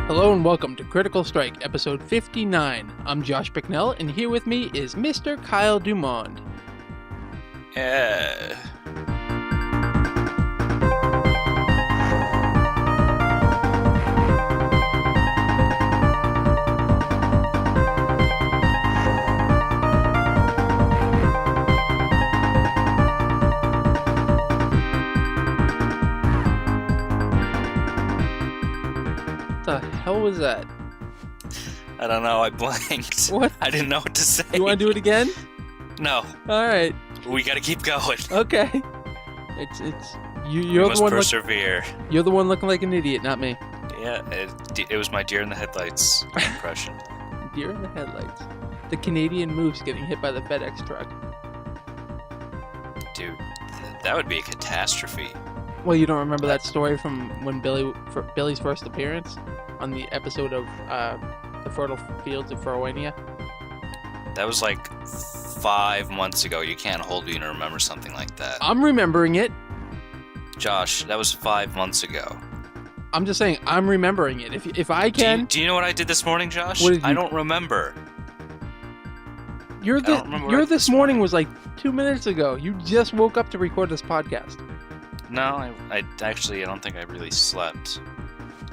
Hello and welcome to Critical Strike, episode 59. I'm Josh Bicknell, and here with me is Mr. Kyle Dumond. Yeah. What the hell was that? I don't know, I blanked. What? I didn't know what to say. You want to do it again? No. Alright, We gotta keep going. okay. We You're must the one persevere. you're the one looking like an idiot, not me. Yeah, it was my deer in the headlights impression. Deer in the headlights. The Canadian moose getting hit by the FedEx truck. Dude, that would be a catastrophe. Well, you don't remember that story from when Billy's first appearance on the episode of The Fertile Fields of Ferwania? That was like 5 months ago. You can't hold me to remember something like that. I'm remembering it. Josh, that was 5 months ago. I'm just saying, I'm remembering it. If I can... Do you know what I did this morning, Josh? What did you I don't remember. Your I don't remember what I your did this this morning morning. was like 2 minutes ago. You just woke up to record this podcast. No, I don't think I really slept.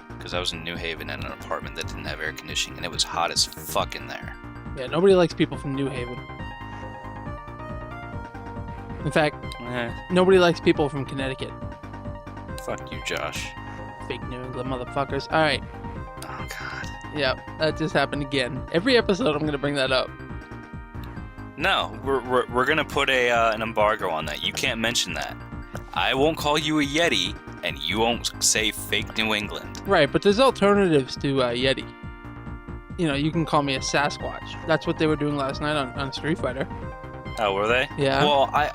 Because I was in New Haven in an apartment that didn't have air conditioning, and it was hot as fuck in there. Yeah, nobody likes people from New Haven. In fact, nobody likes people from Connecticut. Fuck you, Josh. Fake New England motherfuckers. All right. Oh, God. Yep, that just happened again. Every episode, I'm gonna bring that up. No, we're gonna put an embargo on that. You can't mention that. I won't call you a Yeti, and you won't say fake New England. Right, but there's alternatives to Yeti. You know, you can call me a Sasquatch. That's what they were doing last night on Street Fighter. Oh, were they? Yeah. Well, I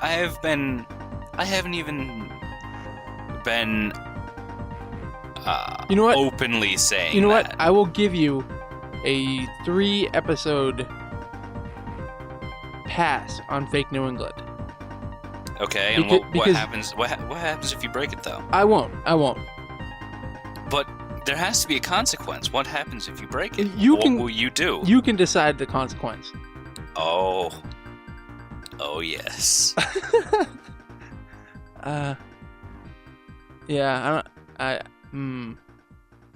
haven't even been You know what? openly saying You know that. what? I will give you a 3-episode pass on fake New England. Okay, and what because- happens? What happens if you break it though? I won't. But there has to be a consequence. What happens if you break it? You What can- will you do? You can decide the consequence. Oh yes. Yeah, All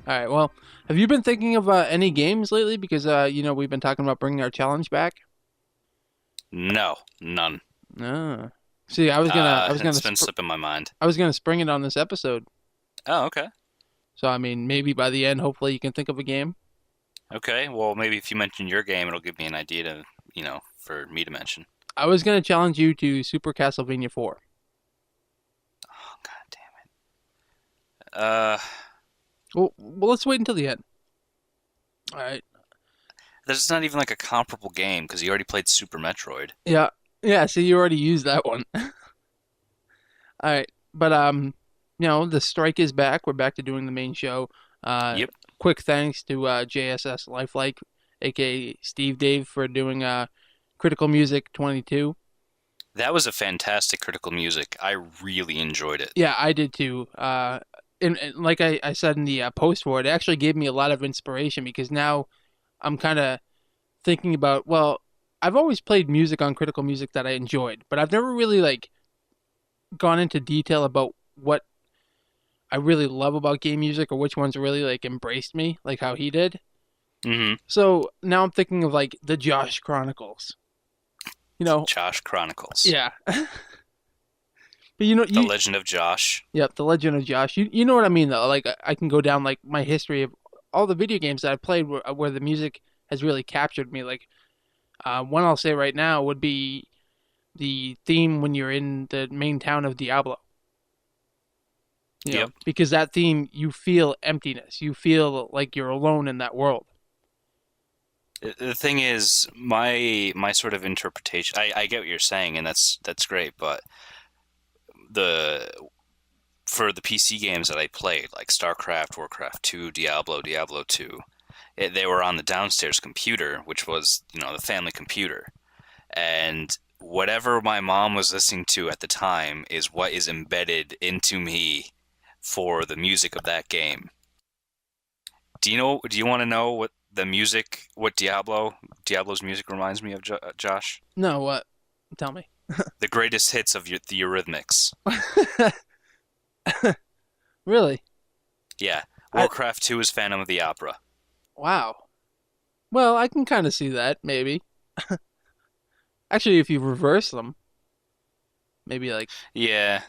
right, well, have you been thinking of any games lately? Because, we've been talking about bringing our challenge back. No, none. Ah. See, I was gonna It's been slipping my mind. I was gonna spring it on this episode. Oh, okay. So, I mean, maybe by the end, hopefully you can think of a game. Okay, well, maybe if you mention your game, it'll give me an idea to, for me to mention. I was gonna challenge you to Super Castlevania 4. Oh, God damn it. Well, let's wait until the end. All right. There's not even like a comparable game because you already played Super Metroid. Yeah. So you already used that one. All right, but the strike is back. We're back to doing the main show. Yep. Quick thanks to JSS Lifelike, aka Steve Dave, for doing Critical Music 22. That was a fantastic critical music. I really enjoyed it. Yeah, I did too. And like I said in the post for it, it actually gave me a lot of inspiration because now I'm kind of thinking about, well, I've always played music on Critical Music that I enjoyed, but I've never really gone into detail about what I really love about game music or which ones really embraced me, like how he did. Mm-hmm. So now I'm thinking of the Josh Chronicles. Josh Chronicles. Yeah. But The Legend of Josh. Yep, The Legend of Josh. You know what I mean though. I can go down my history of all the video games that I played where the music has really captured me. One I'll say right now would be the theme when you're in the main town of Diablo. Yep. Because that theme, you feel emptiness. You feel like you're alone in that world. The thing is, my sort of interpretation. I get what you're saying, and that's great. But for the PC games that I played, like Starcraft, Warcraft 2, Diablo 2, they were on the downstairs computer, which was the family computer, and whatever my mom was listening to at the time is what is embedded into me for the music of that game. Do you want to know what the music, what Diablo's music reminds me of, Josh? No, what? Tell me. The greatest hits of the Eurythmics. Really? Yeah, I Warcraft 2 is Phantom of the Opera. Wow. Well, I can kind of see that maybe. Actually, if you reverse them, maybe like Yeah,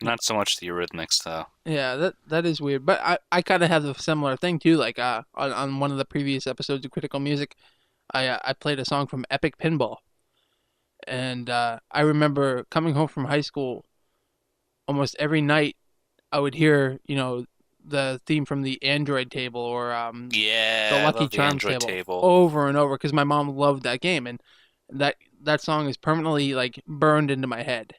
not so much the Eurythmics though. yeah, that is weird. But I kind of have a similar thing too. Like on one of the previous episodes of Critical Music, I played a song from Epic Pinball, and I remember coming home from high school almost every night. I would hear the theme from the Android table or the Yeah, I Lucky love the Charms Android table table. over and over because my mom loved that game, and that song is permanently like burned into my head.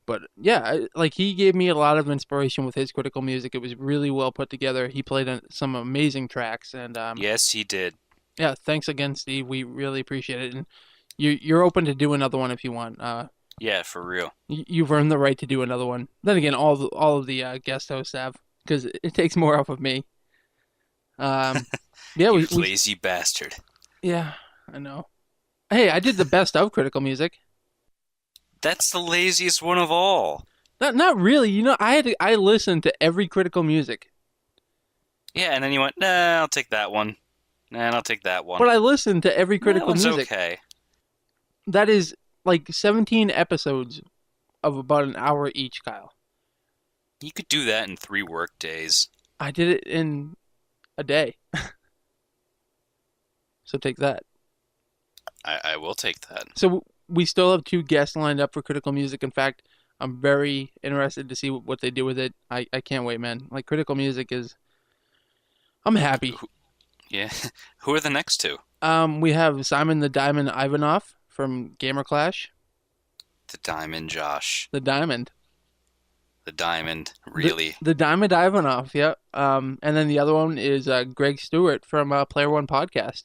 But yeah, like he gave me a lot of inspiration with his critical music. It was really well put together. He played some amazing tracks, and Yes, he did. yeah, thanks again, Steve. We really appreciate it, and you're open to do another one if you want. Yeah, for real. You've earned the right to do another one. Then again, all of the guest hosts have because it takes more off of me. Um, yeah, You we lazy bastard. yeah, I know. Hey, I did the best of critical music. That's the laziest one of all. Not really. I listened to every critical music, Yeah, and then you went, nah, I'll take that one. Nah, and I'll take that one. but I listened to every That critical one's music. okay. That is like 17 episodes of about an hour each, Kyle. You could do that in 3 work days. I did it in a day. So take that. I will take that. So we still have two guests lined up for critical music. In fact, I'm very interested to see what they do with it. I can't wait, man. Like critical music is I'm happy. Yeah. Who are the next two? We have Simon the Diamond Ivanov from Gamer Clash. The Diamond Josh. The Diamond. The Diamond. Really? The Diamond Ivanov, yeah. And then the other one is Greg Stewart from Player One Podcast,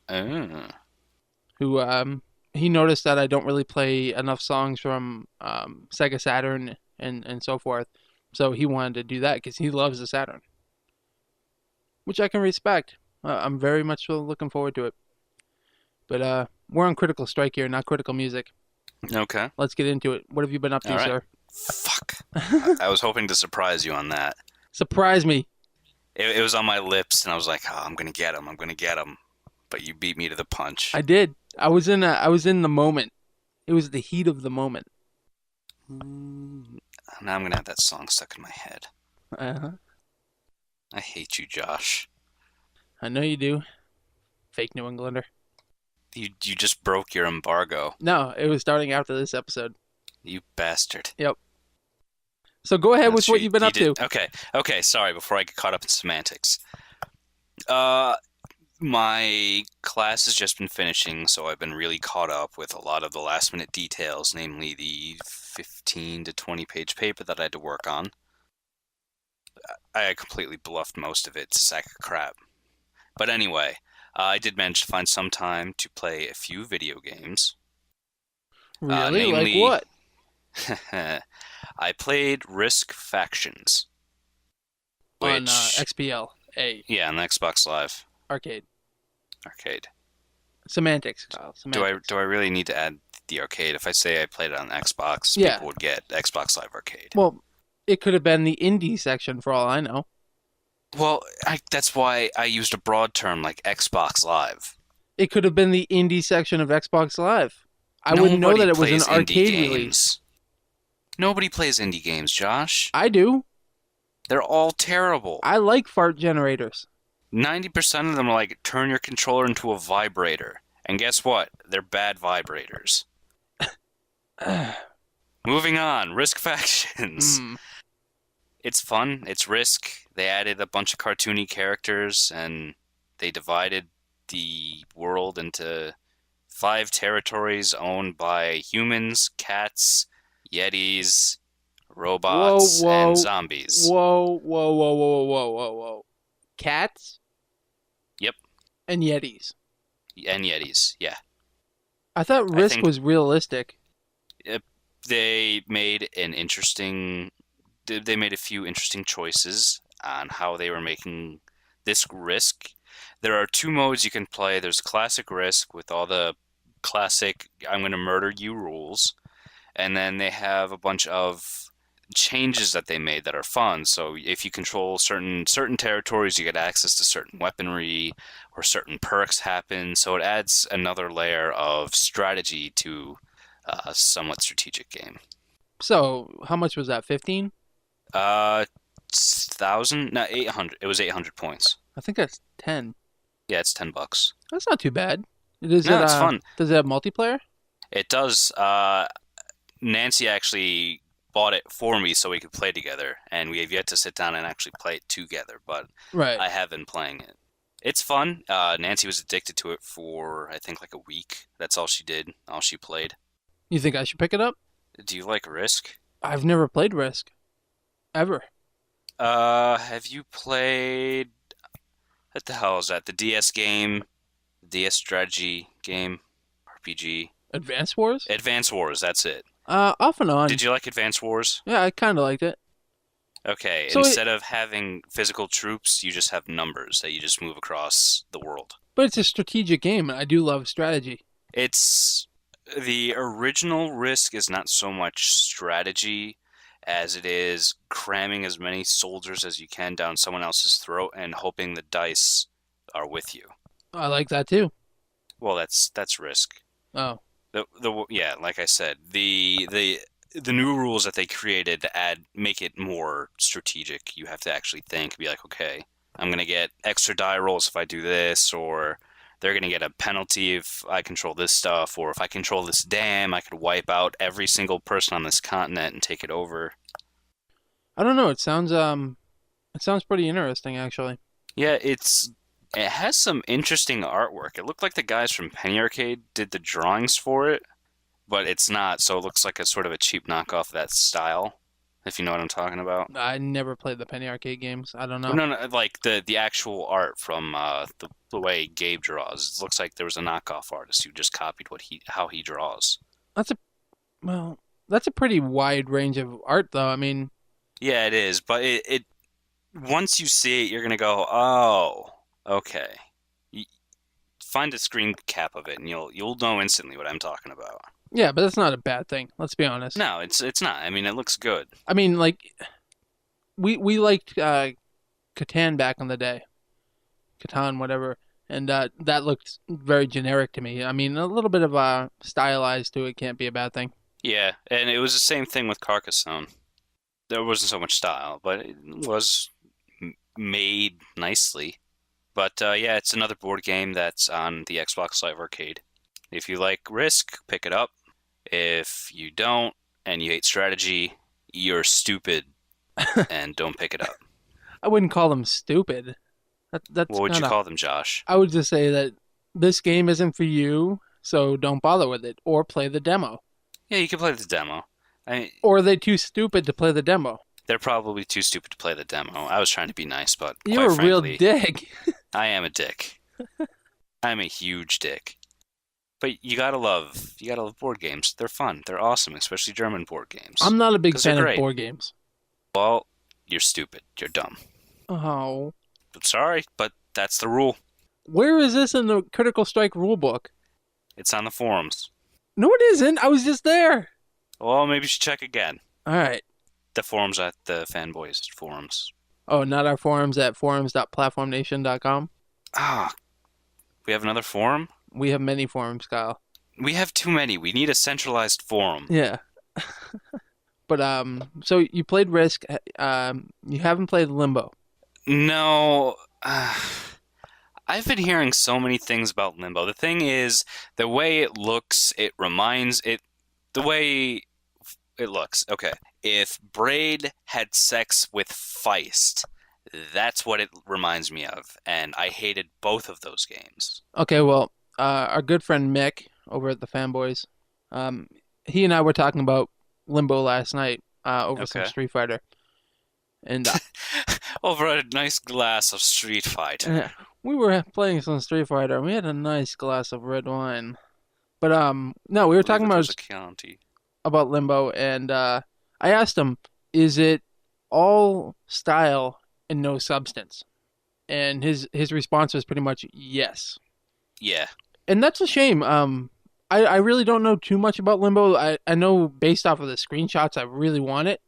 Oh. who he noticed that I don't really play enough songs from Sega Saturn and so forth. So he wanted to do that because he loves the Saturn, which I can respect. I'm very much so looking forward to it. But we're on Critical Strike here, not Critical Music. Okay. Let's get into it. What have you been up to, All right. sir? Fuck. I was hoping to surprise you on that. Surprise me. It was on my lips, and I was like, oh, I'm going to get him. I'm going to get him. But you beat me to the punch. I did. I was in the moment. It was the heat of the moment. Now I'm going to have that song stuck in my head. Uh-huh. I hate you, Josh. I know you do. Fake New Englander. You just broke your embargo. No, it was starting after this episode. You bastard. Yep. So go ahead with what you've been up to. Okay, sorry, before I get caught up in semantics. My class has just been finishing, so I've been really caught up with a lot of the last minute details, namely the 15 to 20 page paper that I had to work on. I completely bluffed most of it. It's a sack of crap. But anyway, I did manage to find some time to play a few video games. Really? Namely, Like what? I played Risk Factions, On which XPL. A yeah, on Xbox Live arcade. Arcade. Semantics, Kyle. Semantics. Do I really need to add the arcade? If I say I played it on Xbox, Yeah. people would get Xbox Live Arcade. Well, it could have been the indie section for all I know. Well, that's why I used a broad term like Xbox Live. It could have been the indie section of Xbox Live. I wouldn't know that it was an arcade release. Nobody plays indie games, Josh. I do. They're all terrible. I like fart generators. 90% of them are like, turn your controller into a vibrator. And guess what? They're bad vibrators. Moving on. Risk Factions. It's fun. It's Risk. They added a bunch of cartoony characters, and they divided the world into 5 territories owned by humans, cats, yetis, robots, and zombies. Whoa. Cats? Yep. And yetis. And yetis, yeah. I thought Risk was realistic. They made a few interesting choices. on how they were making this Risk. There are two modes you can play. There's Classic Risk with all the classic I'm going to murder you rules, and then they have a bunch of changes that they made that are fun. So if you control certain territories, you get access to certain weaponry or certain perks happen. So it adds another layer of strategy to a somewhat strategic game. So, how much was that? 15? Uh, 1,000? No, 800. It was 800 points. I think that's 10. Yeah, it's $10. That's not too bad. Is it No, it's fun. does it have multiplayer? It does. Nancy actually bought it for me so we could play together, and we have yet to sit down and actually play it together, but Right. I have been playing it. It's fun. Nancy was addicted to it for, I think, like a week. That's all she did, all she played. You think I should pick it up? Do you like Risk? I've never played Risk. Ever. Have you played, what the hell is that? The DS game, DS strategy game, RPG. Advance Wars? Advance Wars, that's it. Off and on. Did you like Advance Wars? Yeah, I kind of liked it. Okay, So instead of having physical troops, you just have numbers that you just move across the world. But it's a strategic game, and I do love strategy. It's the original Risk is not so much strategy as it is cramming as many soldiers as you can down someone else's throat and hoping the dice are with you. I like that too. Well, that's Risk. Oh, Yeah, like I said, the new rules that they created make it more strategic. You have to actually think, be like, okay, I'm gonna get extra die rolls if I do this, or they're gonna get a penalty if I control this stuff, or if I control this dam, I could wipe out every single person on this continent and take it over. I don't know. It sounds pretty interesting, actually. Yeah, it has some interesting artwork. It looked like the guys from Penny Arcade did the drawings for it, but it's not, so it looks like a sort of a cheap knockoff of that style, if you know what I'm talking about. I never played the Penny Arcade games. I don't know. No, no, like the actual art from the way Gabe draws. It looks like there was a knockoff artist who just copied how he draws. That's a pretty wide range of art, though. I mean, Yeah, it is, but it once you see it, you're gonna go, oh, okay. You, find a screen cap of it, and you'll know instantly what I'm talking about. yeah, but that's not a bad thing. Let's be honest. No, it's not. I mean, it looks good. I mean, like, we liked Catan back in the day, Catan, whatever, and that looked very generic to me. I mean, a little bit of stylized to it can't be a bad thing. Yeah, and it was the same thing with Carcassonne. There wasn't so much style, but it was made nicely. But yeah, it's another board game that's on the Xbox Live Arcade. If you like Risk, pick it up. If you don't, and you hate strategy, you're stupid, and don't pick it up. I wouldn't call them stupid. That's What would you kinda, call them, Josh? I would just say that this game isn't for you, so don't bother with it, or play the demo. Yeah, you can play the demo. I mean, Or are they too stupid to play the demo? they're probably too stupid to play the demo. I was trying to be nice, but You're quite a real frankly, dick. I am a dick. I'm a huge dick. But you gotta love board games. They're fun. They're awesome, especially German board games. I'm not a big 'Cause they're fan of great. board games. Well, you're stupid. You're dumb. Oh. I'm sorry, but that's the rule. Where is this in the Critical Strike rulebook? It's on the forums. No, it isn't. I was just there. Well, maybe you should check again. All right. The forums at the Fanboys forums. Oh, not our forums at forums.platformnation.com? Ah, we have another forum? We have many forums, Kyle. We have too many. We need a centralized forum. Yeah. But, so you played Risk. You haven't played Limbo. No, I've been hearing so many things about Limbo. The thing is, the way it looks, the way it looks. Okay, if Braid had sex with Feist, that's what it reminds me of, and I hated both of those games. Okay, well, our good friend Mick over at the Fanboys, he and I were talking about Limbo last night over some Okay. Street Fighter. And Over a nice glass of Street Fighter. we were playing some Street Fighter, and we had a nice glass of red wine. But no, we were talking It about was a Chianti. Limbo, and I asked him, "Is it all style and no substance. And his response was pretty much yes. Yeah. And that's a shame. I really don't know too much about Limbo. I know based off of the screenshots, I really want it.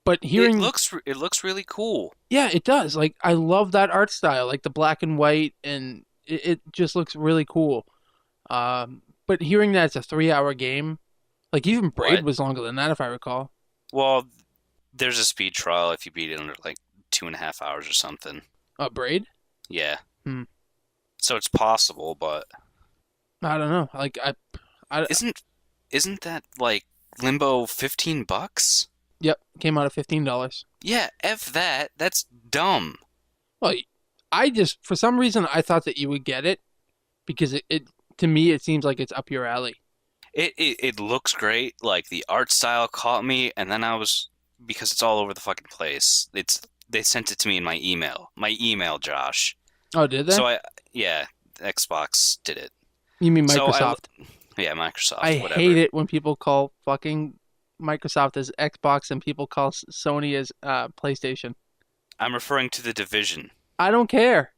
But hearing, It looks really cool. yeah, it does. Like I love that art style, like the black and white, and it just looks really cool. But hearing that it's a 3 hour game, like even Braid What? was longer than that, if I recall. Well, there's a speed trial if you beat it under like 2.5 hours or something. Braid? Yeah. Hmm. So it's possible, but I don't know. Like I isn't isn't that like Limbo $15? yep, came out at $15. Yeah, F that. That's dumb. Well, I just for some reason I thought that you would get it because it to me it seems like it's up your alley. It looks great. Like the art style caught me, and then I was because it's all over the fucking place. They sent it to me in my email. My email, Josh. Oh, did they? So yeah, Xbox did it. You mean So Microsoft? yeah, I Microsoft, hate whatever. it when people call fucking Microsoft as Xbox and people call Sony as PlayStation. I'm referring to the Division. I don't care.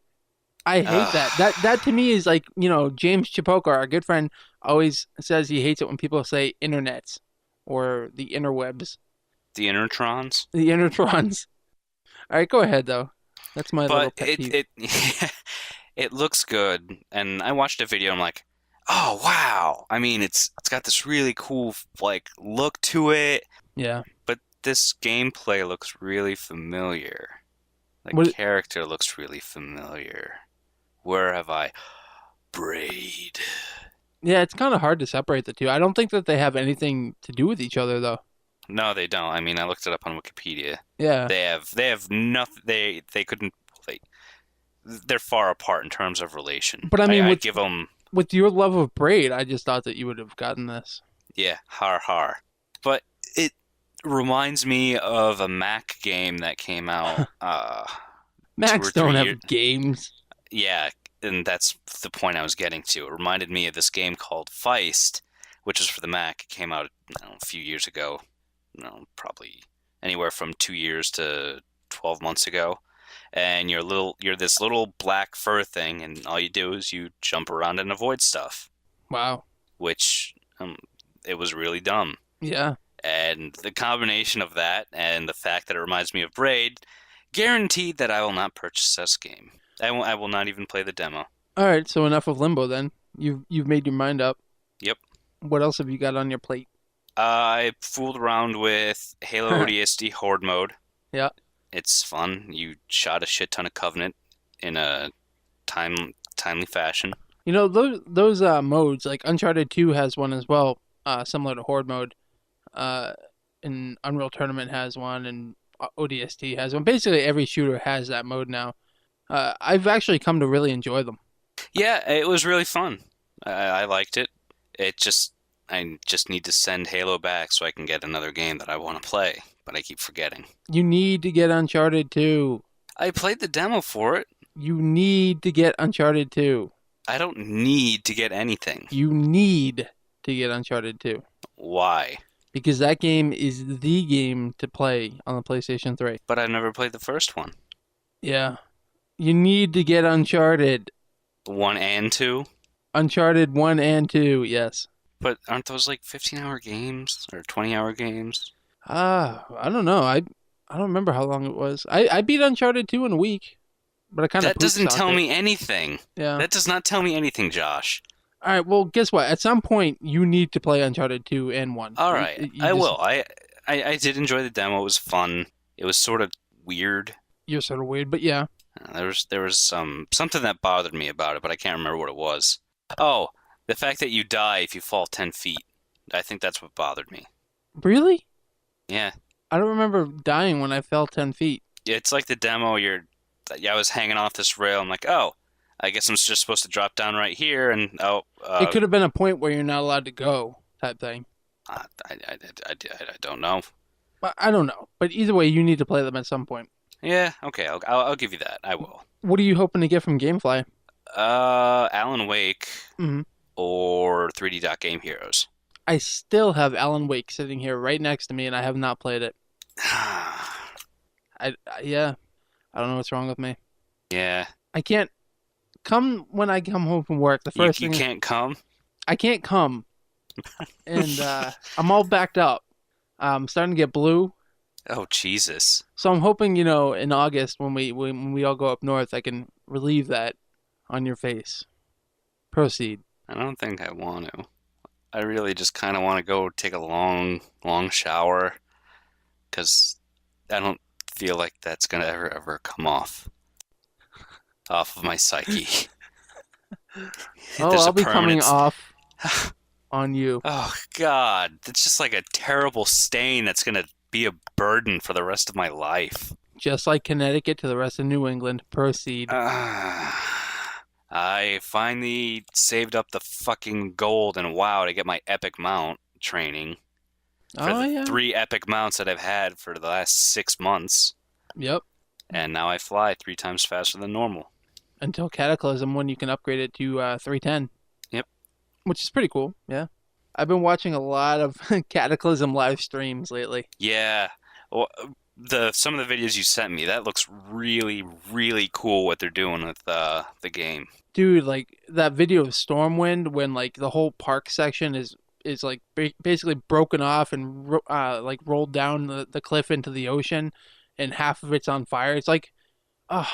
I hate that. Ugh, That to me is like, James Chipoka, our good friend, always says he hates it when people say internets or the interwebs, the Intertrons. the intertrons. All right, go ahead though. That's my little But pet peeve. it looks good, and I watched a video. I'm like, oh wow! I mean, it's got this really cool like look to it, Yeah. but this gameplay looks really familiar. The What? character looks really familiar. Where have I? Braid. Yeah, it's kind of hard to separate the two. I don't think that they have anything to do with each other though. No, they don't. I mean, I looked it up on Wikipedia. Yeah. They have nothing. They couldn't. They're far apart in terms of relation. But I mean, I'd give them, with your love of Braid, I just thought that you would have gotten this. yeah, har har. But it reminds me of a Mac game that came out 2 or Macs don't 3 years. have games. Yeah, and that's the point I was getting to. It reminded me of this game called Feist, which was for the Mac. It came out a few years ago. Probably anywhere from 2 years to 12 months ago. And you're this little black fur thing, and all you do is you jump around and avoid stuff, Wow. which it was really dumb. Yeah. And the combination of that and the fact that it reminds me of Braid, guaranteed that I will not purchase this game. I will not even play the demo. All right, so enough of Limbo then. You've made your mind up. Yep. What else have you got on your plate? I fooled around with Halo ODST Horde mode. Yeah. It's fun. You shot a shit ton of Covenant in a timely fashion. Those modes, like Uncharted 2 has one as well, similar to Horde mode. And Unreal Tournament has one, and ODST has one. Basically, every shooter has that mode now. I've actually come to really enjoy them. Yeah, it was really fun. I liked it. I just need to send Halo back so I can get another game that I want to play, but I keep forgetting. You need to get Uncharted 2. I played the demo for it. You need to get Uncharted 2. I don't need to get anything. You need to get Uncharted 2. Why? Because that game is the game to play on the PlayStation 3. But I've never played the first one. Yeah. You need to get Uncharted. 1 and 2? Uncharted 1 and 2, yes. But aren't those like 15-hour games or 20-hour games? I don't know. I don't remember how long it was. I beat Uncharted 2 in a week, but I kind of That doesn't tell me anything. Yeah. That does not tell me anything, Josh. All right, well, guess what? At some point, you need to play Uncharted 2 and 1. All right, You I just- will. I did enjoy the demo. It was fun. It was sort of weird. You're sort of weird, but yeah. There was something that bothered me about it, but I can't remember what it was. Oh, the fact that you die if you fall 10 feet. I think that's what bothered me. Really? Yeah. I don't remember dying when I fell 10 feet. It's like the demo, I was hanging off this rail. I'm like, oh, I guess I'm just supposed to drop down right here, and It could have been a point where you're not allowed to go, type thing. I don't know. But I don't know. But either way, you need to play them at some point. Yeah, okay, I'll give you that. I will. What are you hoping to get from GameFly? Alan Wake Mhm. or 3D Dot Game Heroes. I still have Alan Wake sitting here right next to me, and I have not played it. Yeah. I don't know what's wrong with me. Yeah. I can't come when I come home from work. The first You thing can't come? I can't come, and I'm all backed up. I'm starting to get blue, Oh, Jesus. so I'm hoping in August when we all go up north, I can relieve that on your face. Proceed. I don't think I want to. I really just kind of want to go take a long, long shower because I don't feel like that's gonna ever come off of my psyche. Oh, There's I'll a be coming permanent. off on you, Oh God, it's just like a terrible stain that's gonna be a burden for the rest of my life. just like Connecticut to the rest of New England. Proceed. I finally saved up the fucking gold and WoW to get my epic mount training for Oh the yeah. 3 epic mounts that I've had for the last 6 months, Yep. and now I fly 3 times faster than normal. Until Cataclysm, when you can upgrade it to 310, Yep. which is pretty cool. Yeah. I've been watching a lot of Cataclysm live streams lately. Yeah. Well, the some of the videos you sent me, that looks really, really cool what they're doing with the game. Dude, like that video of Stormwind when like the whole park section is like basically broken off and like rolled down the cliff into the ocean, and half of it's on fire. It's like, oh,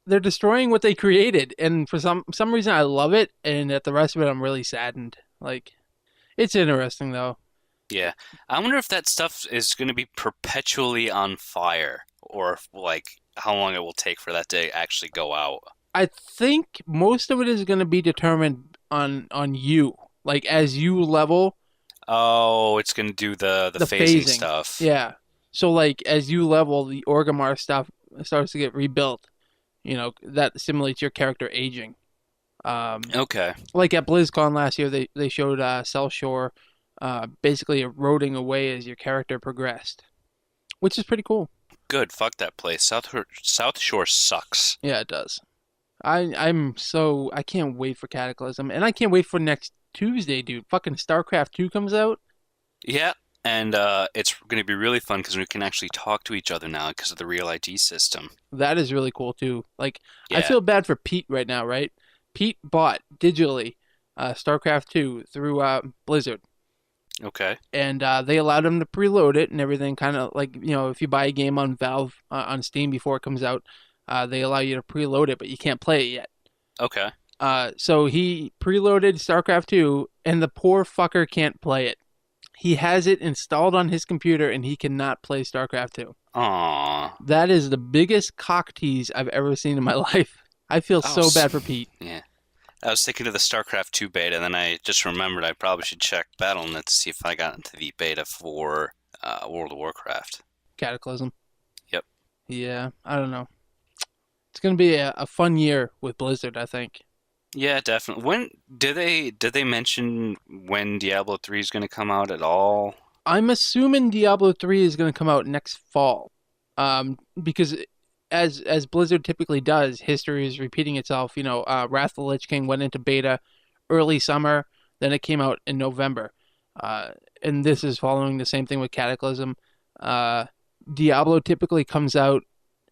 they're destroying what they created, and for some reason I love it, and at the rest of it I'm really saddened. Like, it's interesting though. Yeah. I wonder if that stuff is going to be perpetually on fire or if, like how long it will take for that to actually go out. I think most of it is going to be determined on you, like as you level Oh, it's going to do the the phasing phasing. stuff. Yeah. So like as you level, the Orgrimmar stuff starts to get rebuilt. That simulates your character aging. Um, Okay. like at BlizzCon last year, they showed Cell Shore basically eroding away as your character progressed, which is pretty cool. Good. Fuck that place. South Shore sucks. Yeah, it does. I can't wait for Cataclysm, and I can't wait for next Tuesday, dude. Fucking StarCraft 2 comes out. Yeah. And it's going to be really fun because we can actually talk to each other now because of the real ID system. That is really cool too. Like, I Yeah. feel bad for Pete right now, right? Pete bought digitally StarCraft 2 through Blizzard, Okay. and they allowed him to preload it and everything. Kind of like if you buy a game on Valve on Steam before it comes out, they allow you to preload it, but you can't play it yet. Okay. So he preloaded StarCraft 2, and the poor fucker can't play it. He has it installed on his computer, and he cannot play StarCraft 2. Aw. That is the biggest cock tease I've ever seen in my life. I feel Oh, so bad for Pete. yeah. I was thinking of the StarCraft 2 beta, and then I just remembered I probably should check Battle.net to see if I got into the beta for World of Warcraft. Cataclysm. Yep. Yeah, I don't know. It's gonna be a fun year with Blizzard, I think. Yeah, definitely. When did they mention when Diablo 3 is going to come out at all? I'm assuming Diablo 3 is gonna come out next fall. Because as Blizzard typically does, history is repeating itself. Wrath of the Lich King went into beta early summer, then it came out in November. And this is following the same thing with Cataclysm. Uh, Diablo typically comes out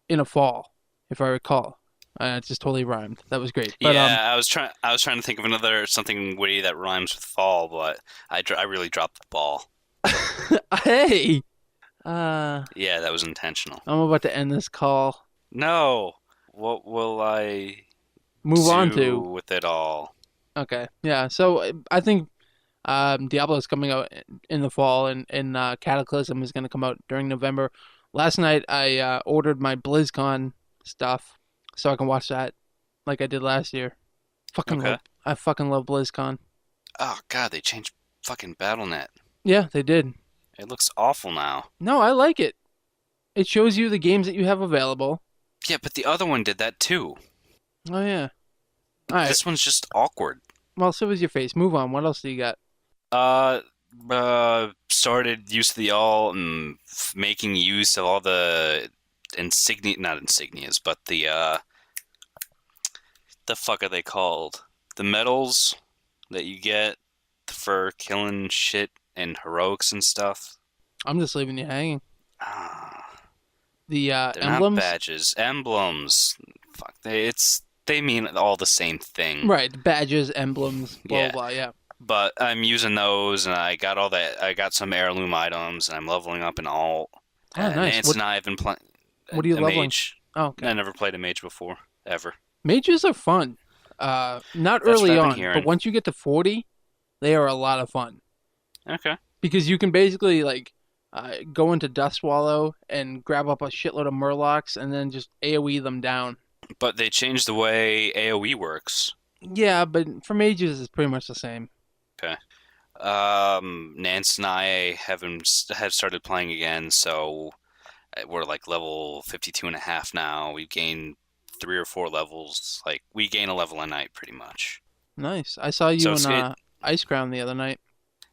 in a fall, if I recall. It just totally rhymed. That was great. But Yeah, I was trying to think of another something witty that rhymes with fall, but I really dropped the ball. hey, uh, Yeah, that was intentional. I'm about to end this call. No. What will I Move on do to with it all? okay, yeah. So I think Diablo is coming out in the fall, and Cataclysm is going to come out during November. Last night I ordered my BlizzCon stuff so I can watch that like I did last year. Okay. I fucking love BlizzCon. Oh God, they changed fucking Battle.net. Yeah, they did. It looks awful now. No, I like it. It shows you the games that you have available. Yeah, but the other one did that too. Oh yeah. All right. This one's just awkward. Well, so was your face. Move on. What else do you got? Uh, Started use of the all and making use of all the not insignias, but the fuck are they called? The medals that you get for killing shit and heroics and stuff. I'm just leaving you hanging. Ah, The They're not emblems? badges. Emblems. Fuck. They mean all the same thing. Right, the badges, emblems, blah, Yeah. blah, blah, yeah. But I'm using those, and I got all that. I got some heirloom items, and I'm leveling up in alt. Oh, nice. Nance and I have been playing What are you a leveling? mage. Oh, I okay. never played a mage before, ever. Mages are fun. Not That's what early I've been on, but hearing. once you get to 40, they are a lot of fun. Okay. Because you can basically, like, go into Dustswallow and grab up a shitload of Murlocs and then just AoE them down. But they changed the way AoE works. Yeah, but for mages, it's pretty much the same. Okay. Nance and I have started playing again, so we're like level 52 and a half now. We've gained 3 or 4 levels. Like, we gain a level a night, pretty much. Nice. I saw So you in it's it. Ice Crown the other night.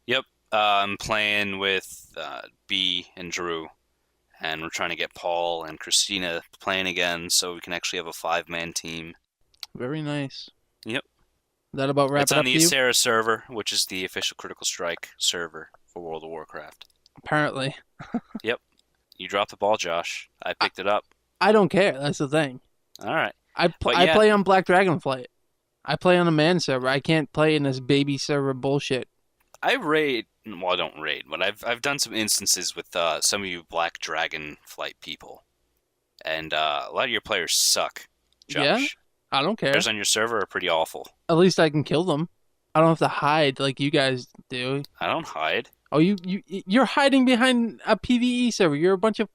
Yep. I'm playing with B and Drew, and we're trying to get Paul and Christina playing again, so we can actually have a 5-man team. Very nice. Yep. That about wrap It's it on up the for you? Ysera server, which is the official Critical Strike server for World of Warcraft. Apparently. Yep. You dropped the ball, Josh. I picked it up. I don't care. That's the thing. All right. But I yeah, play on Black Dragonflight. I play on a man server. I can't play in this baby server bullshit. I raid. Well, I don't raid, but I've done some instances with some of you Black Dragon Flight people, and a lot of your players suck. Yeah? Josh, I don't care. players on your server are pretty awful. At least I can kill them. I don't have to hide like you guys do. I don't hide. Oh, you're hiding behind a PvE server. You're a bunch of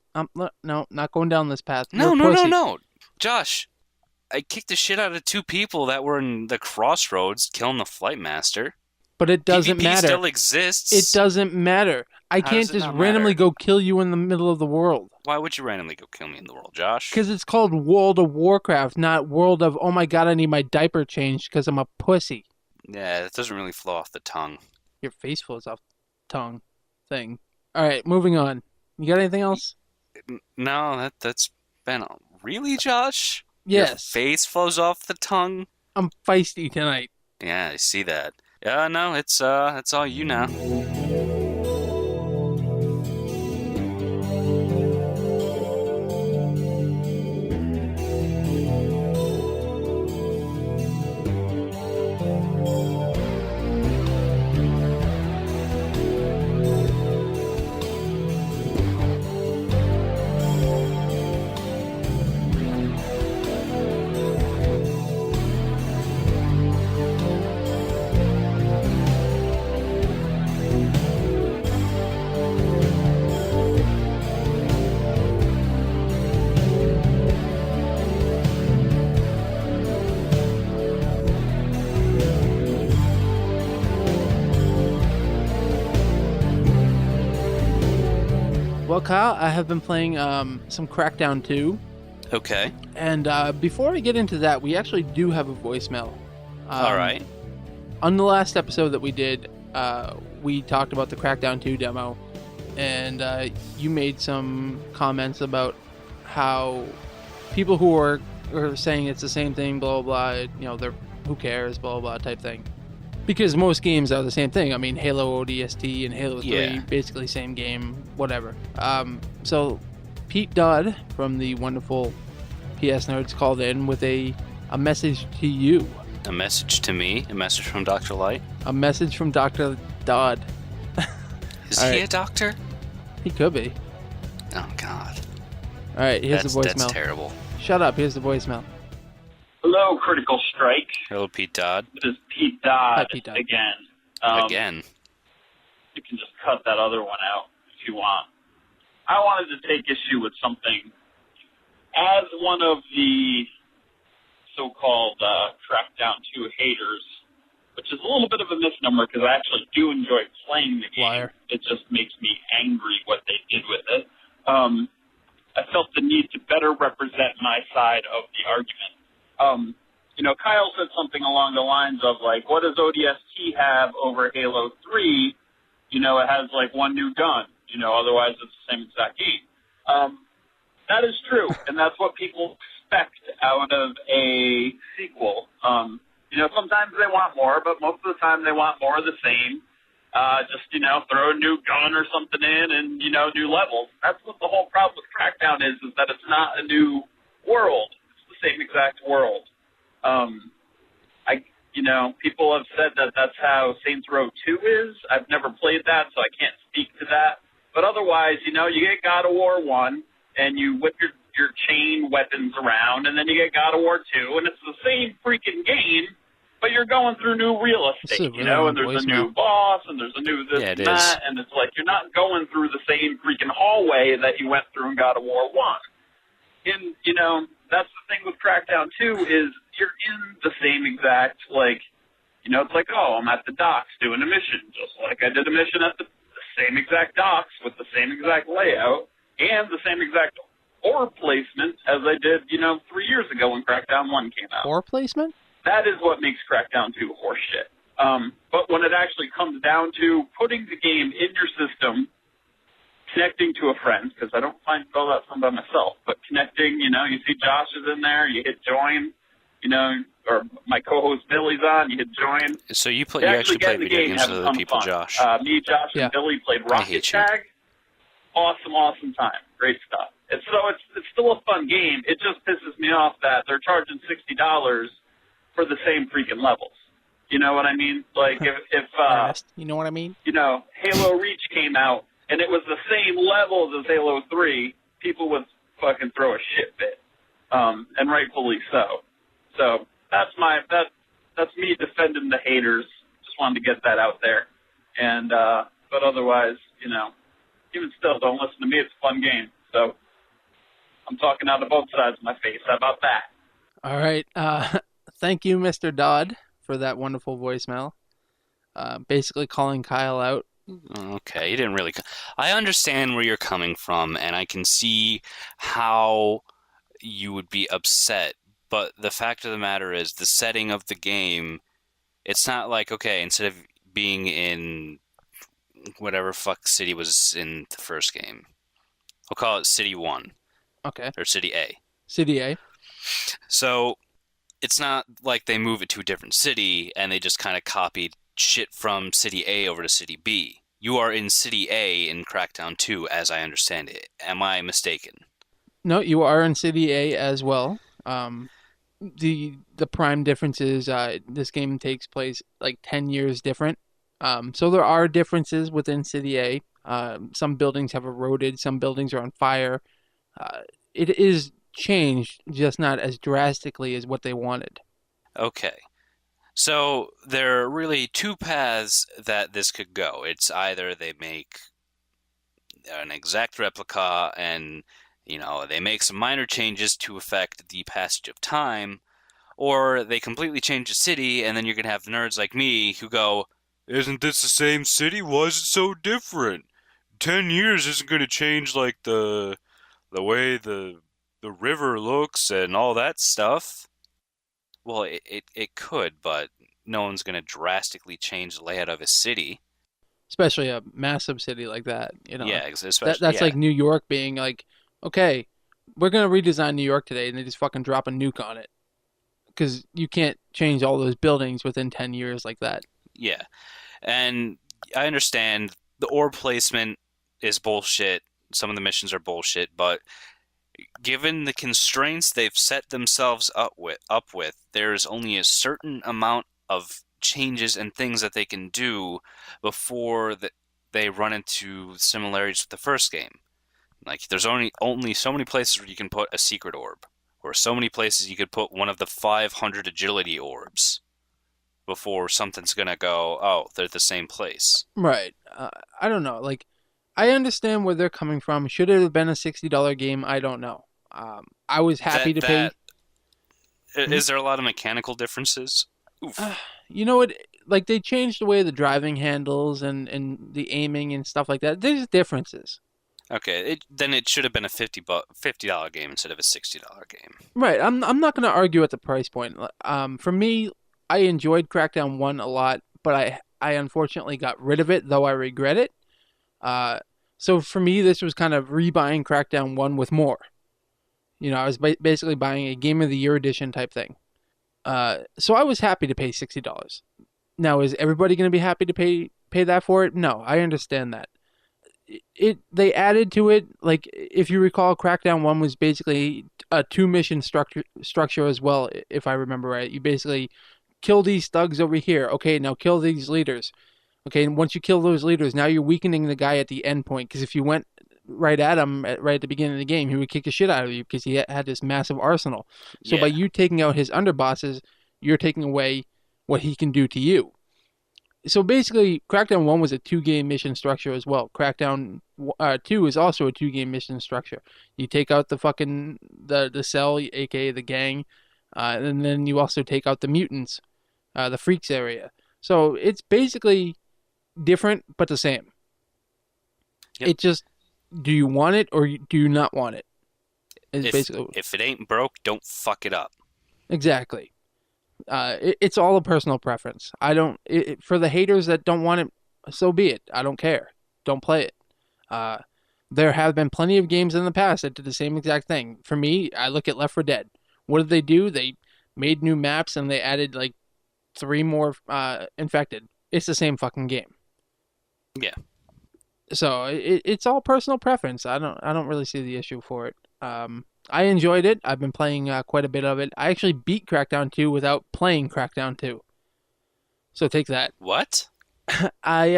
no, not going down this path. You're a No, no, no, pussy. no, Josh. I kicked the shit out of 2 people that were in the crossroads killing the flight master. But it doesn't PvP matter. still exists. It doesn't matter. I How can't does it just not randomly matter? go kill you in the middle of the world. Why would you randomly go kill me in the world, Josh? Because it's called World of Warcraft, not World of, oh my god, I need my diaper changed because I'm a pussy. Yeah, it doesn't really flow off the tongue. Your face flows off the tongue thing. All right, moving on. You got anything else? No, that's been really, Josh. Your Yes. face flows off the tongue. I'm feisty tonight. Yeah, I see that. Yeah, no, it's all you now. Well, Kyle, I have been playing some Crackdown 2. Okay. And before I get into that, we actually do have a voicemail. All right. On the last episode that we did, we talked about the Crackdown 2 demo, and you made some comments about how people who are saying it's the same thing, blah, blah, blah, you know, they're who cares, blah, blah, type thing. Because most games are the same thing. I mean, Halo ODST and Halo 3, Yeah. basically same game, whatever. So Pete Dodd from the wonderful PS Nerds called in with a message to you. A message to me. A message from Dr. Light. A message from Dr. Dodd. Is All he right. a doctor? He could be. Oh God. All right, here's the voicemail. That's terrible. Shut up, here's the voicemail. Hello, Critical Strike. Hello, Pete Dodd. This is Pete Dodd, Hi, Pete Dodd. again. Again. You can just cut that other one out if you want. I wanted to take issue with something. As one of the so-called Crackdown 2 haters, which is a little bit of a misnomer because I actually do enjoy playing the game. Liar. It just makes me angry what they did with it. I felt the need to better represent my side of the argument. Kyle said something along the lines of, like, what does ODST have over Halo 3? It has, like, one new gun. Otherwise it's the same exact game. That is true, and that's what people expect out of a sequel. Sometimes they want more, but most of the time they want more of the same. just, throw a new gun or something in and, new levels. That's what the whole problem with Crackdown is that it's not a new world. It's the same exact world. People have said that that's how Saints Row 2 is. I've never played that, so I can't speak to that. But otherwise, you get God of War 1, and you whip your chain weapons around, and then you get God of War 2, and it's the same freaking game, but you're going through new real estate, and there's a new boss, and there's a new this and that, and it's like you're not going through the same freaking hallway that you went through in God of War 1. And, that's the thing with Crackdown 2 is you're in the same exact, it's like, oh, I'm at the docks doing a mission, just like I did a mission at the same exact docks with the same exact layout and the same exact orb placement as I did, 3 years ago when Crackdown 1 came out. Orb placement? That is what makes Crackdown 2 horseshit. But when it actually comes down to putting the game in your system, connecting to a friend, because I don't find all that fun by myself, but connecting, you see Josh is in there, you hit join, or my co-host Billy's on, you hit join. So you actually play video games with other people, fun. Josh. Me, Josh, and Billy played Rocket Tag. Awesome time. Great stuff. It's still a fun game. It just pisses me off that they're charging $60 for the same freaking levels. You know what I mean? Like if you know what I mean? Halo Reach came out and it was the same levels as Halo 3, people would fucking throw a shit fit. And rightfully so. So that's me defending the haters. Just wanted to get that out there. And but otherwise, even still, don't listen to me. It's a fun game. So I'm talking out of both sides of my face. How about that? All right. Thank you, Mr. Dodd, for that wonderful voicemail. Basically calling Kyle out. Okay, you didn't really... I understand where you're coming from, and I can see how you would be upset. But the fact of the matter is, the setting of the game, it's not like, okay, instead of being in whatever fuck city was in the first game, we'll call it City 1. Okay. Or City A. City A. So, it's not like they move it to a different city, and they just kind of copied shit from City A over to City B. You are in City A in Crackdown 2, as I understand it. Am I mistaken? No, you are in City A as well. The prime difference is this game takes place like 10 years different. So there are differences within City A. Some buildings have eroded, some buildings are on fire. It is changed, just not as drastically as what they wanted. Okay. So there are really two paths that this could go. It's either they make an exact replica and, they make some minor changes to affect the passage of time, or they completely change the city, and then you're going to have nerds like me who go, isn't this the same city? Why is it so different? 10 years isn't going to change, like, the way the river looks and all that stuff. Well, it could, but no one's going to drastically change the layout of a city. Especially a massive city like that, Yeah, especially that's like New York being like, okay, we're going to redesign New York today, and they just fucking drop a nuke on it. Because you can't change all those buildings within 10 years like that. Yeah, and I understand the orb placement is bullshit. Some of the missions are bullshit, but given the constraints they've set themselves up with, there's only a certain amount of changes and things that they can do before they run into similarities with the first game. Like, there's only so many places where you can put a secret orb, or so many places you could put one of the 500 agility orbs before something's gonna go, oh, they're the same place. Right. I don't know. Like, I understand where they're coming from. Should it have been a $60 game? I don't know. I was happy to pay. Is there a lot of mechanical differences? Oof. You know what? Like, they changed the way the driving handles and the aiming and stuff like that. There's differences. Okay, then it should have been a $50 game instead of a $60 game. Right. I'm not going to argue at the price point. For me, I enjoyed Crackdown 1 a lot, but I unfortunately got rid of it, though I regret it. So for me, this was kind of rebuying Crackdown 1 with more. I was basically buying a Game of the Year edition type thing. So I was happy to pay $60. Now, is everybody going to be happy to pay pay that for it. No, I understand that. They added to it, like, if you recall, Crackdown 1 was basically a two mission structure as well, if I remember right. You basically kill these thugs over here. Okay, now kill these leaders. Okay, and once you kill those leaders, now you're weakening the guy at the end point, because if you went right at him right at the beginning of the game, he would kick the shit out of you because he had this massive arsenal. So by Yeah. you taking out his underbosses, you're taking away what he can do to you. So basically, Crackdown 1 was a two-game mission structure as well. Crackdown 2 is also a two-game mission structure. You take out the fucking the cell, aka the gang, and then you also take out the mutants, the freaks area. So it's basically different but the same. Yep. It just, do you want it or do you not want it? Is basically If it ain't broke, don't fuck it up. exactly. It's all a personal preference. I don't. For the haters that don't want it, so be it. I don't care. Don't play it. There have been plenty of games in the past that did the same exact thing. For me, I look at Left 4 Dead. What did they do? They made new maps and they added like 3 more infected. It's the same fucking game. Yeah. So it's all personal preference. I don't really see the issue for it. I enjoyed it. I've been playing quite a bit of it. I actually beat Crackdown 2 without playing Crackdown 2. So take that. What? I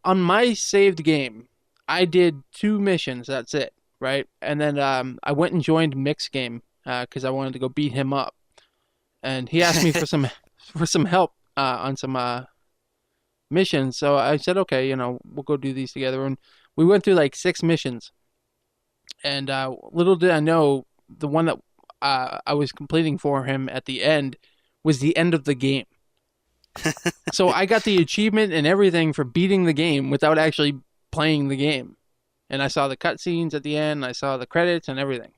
on my saved game, I did 2 missions. That's it, right? And then I went and joined Mick's game because I wanted to go beat him up, and he asked me for some help on some missions. So I said, okay, we'll go do these together. And we went through like 6 missions. And little did I know, the one that I was completing for him at the end was the end of the game. So I got the achievement and everything for beating the game without actually playing the game. And I saw the cutscenes at the end. I saw the credits and everything.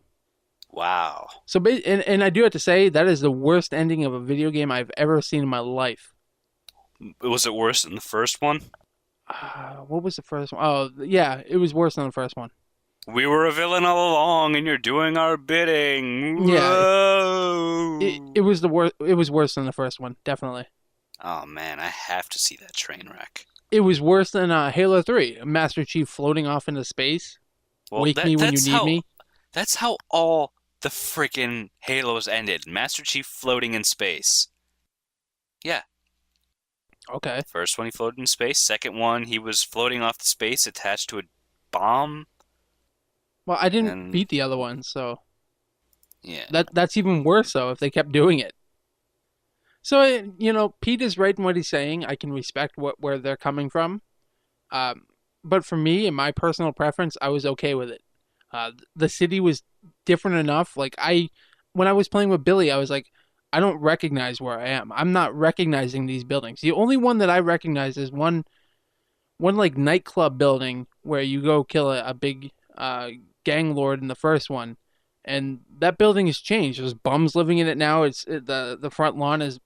Wow. So, and I do have to say, that is the worst ending of a video game I've ever seen in my life. Was it worse than the first one? What was the first one? Oh, yeah, it was worse than the first one. We were a villain all along, and you're doing our bidding. Yeah. Whoa. It was the worst. It was worse than the first one, definitely. Oh man, I have to see that train wreck. It was worse than Halo 3. Master Chief floating off into space. Well, Wake me when you need me. That's how all the freaking Halos ended. Master Chief floating in space. Yeah. Okay. First one, he floated in space. Second one, he was floating off the space attached to a bomb. Well, I didn't beat the other one, so yeah, that's even worse, though, if they kept doing it. So, Pete is right in what he's saying. I can respect where they're coming from. But for me, in my personal preference, I was okay with it. The city was different enough. Like, when I was playing with Billy, I was like, I don't recognize where I am. I'm not recognizing these buildings. The only one that I recognize is one like nightclub building where you go kill a big gang lord in the first one, and that building has changed. There's bums living in it now. The front lawn is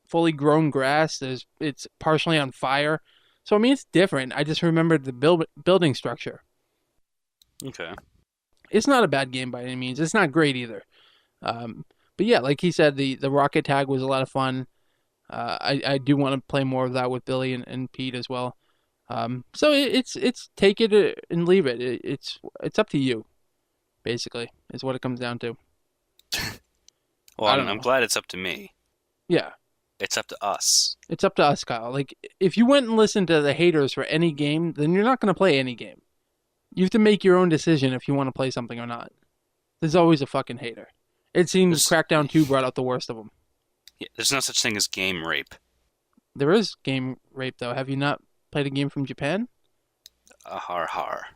fully grown grass. It's partially on fire. So I mean, it's different. I just remembered the building structure. Okay. It's not a bad game by any means. It's not great either. But yeah, like he said, the rocket tag was a lot of fun. I do want to play more of that with Billy and Pete as well. So it's take it and leave it. It's up to you, basically, is what it comes down to. Well, I'm glad it's up to me. Yeah. It's up to us. It's up to us, Kyle. Like, if you went and listened to the haters for any game, then you're not going to play any game. You have to make your own decision if you want to play something or not. There's always a fucking hater. It seems Crackdown 2 brought out the worst of them. Yeah, there's no such thing as game rape. There is game rape, though. Have you not played a game from Japan? Har har.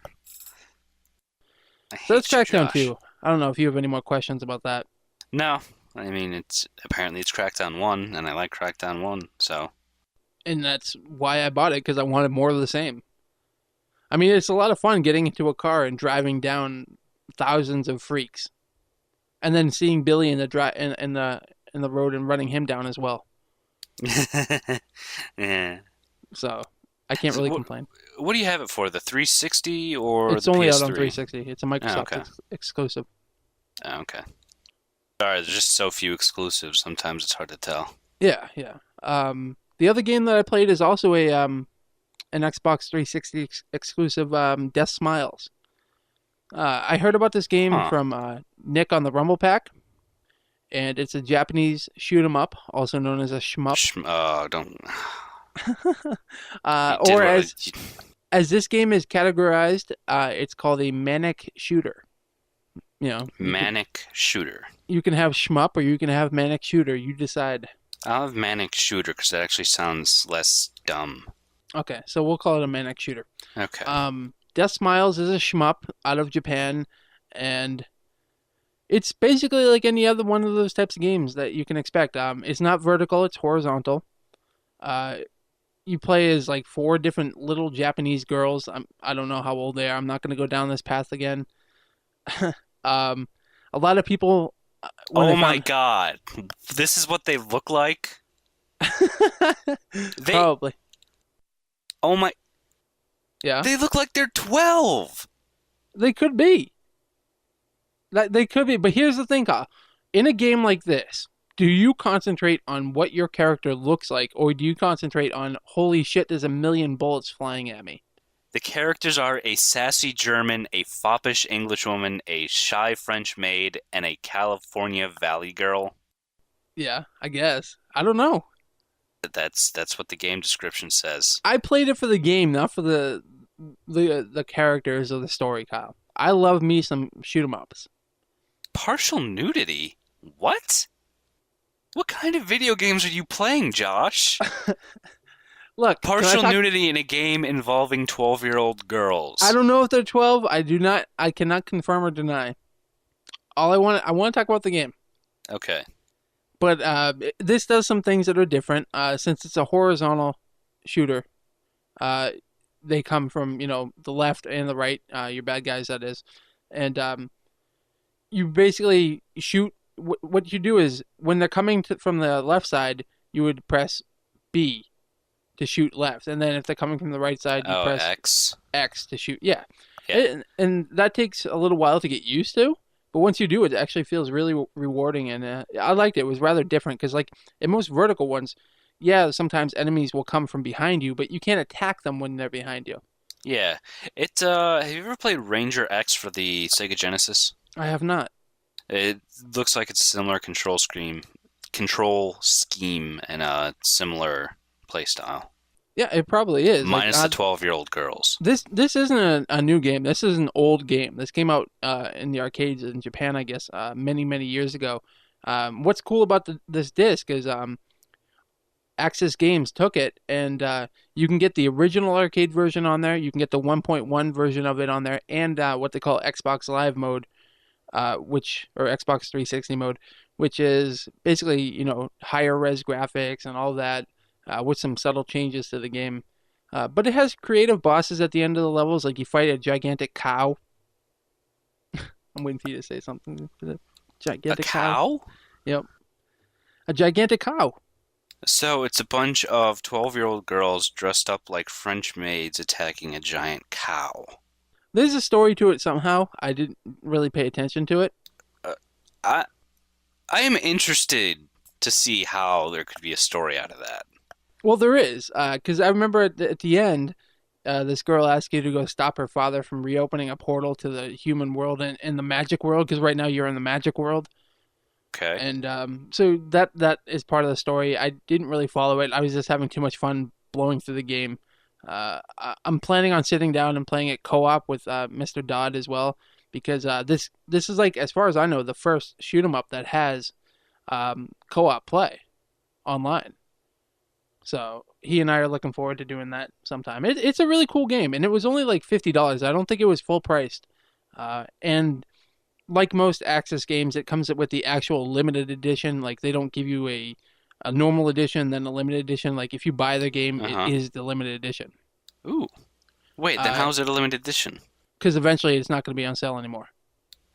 So that's Crackdown 2. I don't know if you have any more questions about that. No. I mean, it's Crackdown 1, and I like Crackdown 1, so. And that's why I bought it, because I wanted more of the same. I mean, it's a lot of fun getting into a car and driving down thousands of freaks, and then seeing Billy in the road and running him down as well. Yeah. So I can't really complain. What do you have it for? The 360 or it's the only PS3? out on 360. It's a Microsoft exclusive. Oh, okay. Sorry, there's just so few exclusives. Sometimes it's hard to tell. Yeah. The other game that I played is also a an Xbox 360 exclusive, Death Smiles. I heard about this game Huh. from Nick on the Rumble Pack, and it's a Japanese shoot 'em up, also known as a shmup, Don't. or as this game is categorized, it's called a manic shooter. You know, Manic shooter. you can have shmup or you can have manic shooter. You decide. I'll have manic shooter because that actually sounds less dumb. Okay, so we'll call it a manic shooter. Okay. Death Smiles is a shmup out of Japan, and it's basically like any other one of those types of games that you can expect. It's not vertical; it's horizontal. You play as like four different little Japanese girls. I don't know how old they are. I'm not going to go down this path again. A lot of people. Oh my God! This is what they look like. Probably. Oh my! Yeah. They look like they're 12. They could be. They could be, but here's the thing, Kyle. In a game like this, do you concentrate on what your character looks like, or do you concentrate on, holy shit, there's a million bullets flying at me? The characters are a sassy German, a foppish Englishwoman, a shy French maid, and a California Valley girl. Yeah, I guess. I don't know. That's what the game description says. I played it for the game, not for the characters or the story, Kyle. I love me some shoot 'em ups. Partial nudity? What? What kind of video games are you playing, Josh? Look, Partial nudity in a game involving 12-year-old girls. I don't know if they're 12. I cannot confirm or deny. I want to talk about the game. Okay. But this does some things that are different. Since it's a horizontal shooter, they come from, the left and the right, your bad guys, that is. And you basically shoot. What you do is, when they're coming from the left side, you would press B to shoot left. And then if they're coming from the right side, you press X to shoot. Yeah. And that takes a little while to get used to. But once you do, it actually feels really rewarding, and I liked it. It was rather different because, like, in most vertical ones, yeah, sometimes enemies will come from behind you, but you can't attack them when they're behind you. Yeah. Have you ever played Ranger X for the Sega Genesis? I have not. It looks like it's a similar control scheme, and a similar playstyle. Yeah, it probably is. Minus the 12-year-old girls. This isn't a new game. This is an old game. This came out in the arcades in Japan, I guess, many, many years ago. What's cool about this disc is Axis Games took it, and you can get the original arcade version on there. You can get the 1.1 version of it on there, and what they call Xbox Live mode, or Xbox 360 mode, which is basically, higher res graphics and all that. With some subtle changes to the game. But it has creative bosses at the end of the levels, like you fight a gigantic cow. I'm waiting for you to say something. Gigantic cow? Yep. A gigantic cow. So it's a bunch of 12-year-old girls dressed up like French maids attacking a giant cow. There's a story to it somehow. I didn't really pay attention to it. I am interested to see how there could be a story out of that. Well, there is, because I remember at the end, this girl asked you to go stop her father from reopening a portal to the human world and the magic world, because right now you're in the magic world. Okay. And so that is part of the story. I didn't really follow it. I was just having too much fun blowing through the game. I'm planning on sitting down and playing it co-op with Mr. Dodd as well, because this is, like, as far as I know, the first shoot 'em up that has co-op play online. So he and I are looking forward to doing that sometime. It's a really cool game, and it was only like $50. I don't think it was full priced. And like most Axis games, it comes with the actual limited edition. Like, they don't give you a normal edition, then a limited edition. Like, if you buy the game, it is the limited edition. Ooh. Wait, then how is it a limited edition? Because eventually it's not going to be on sale anymore.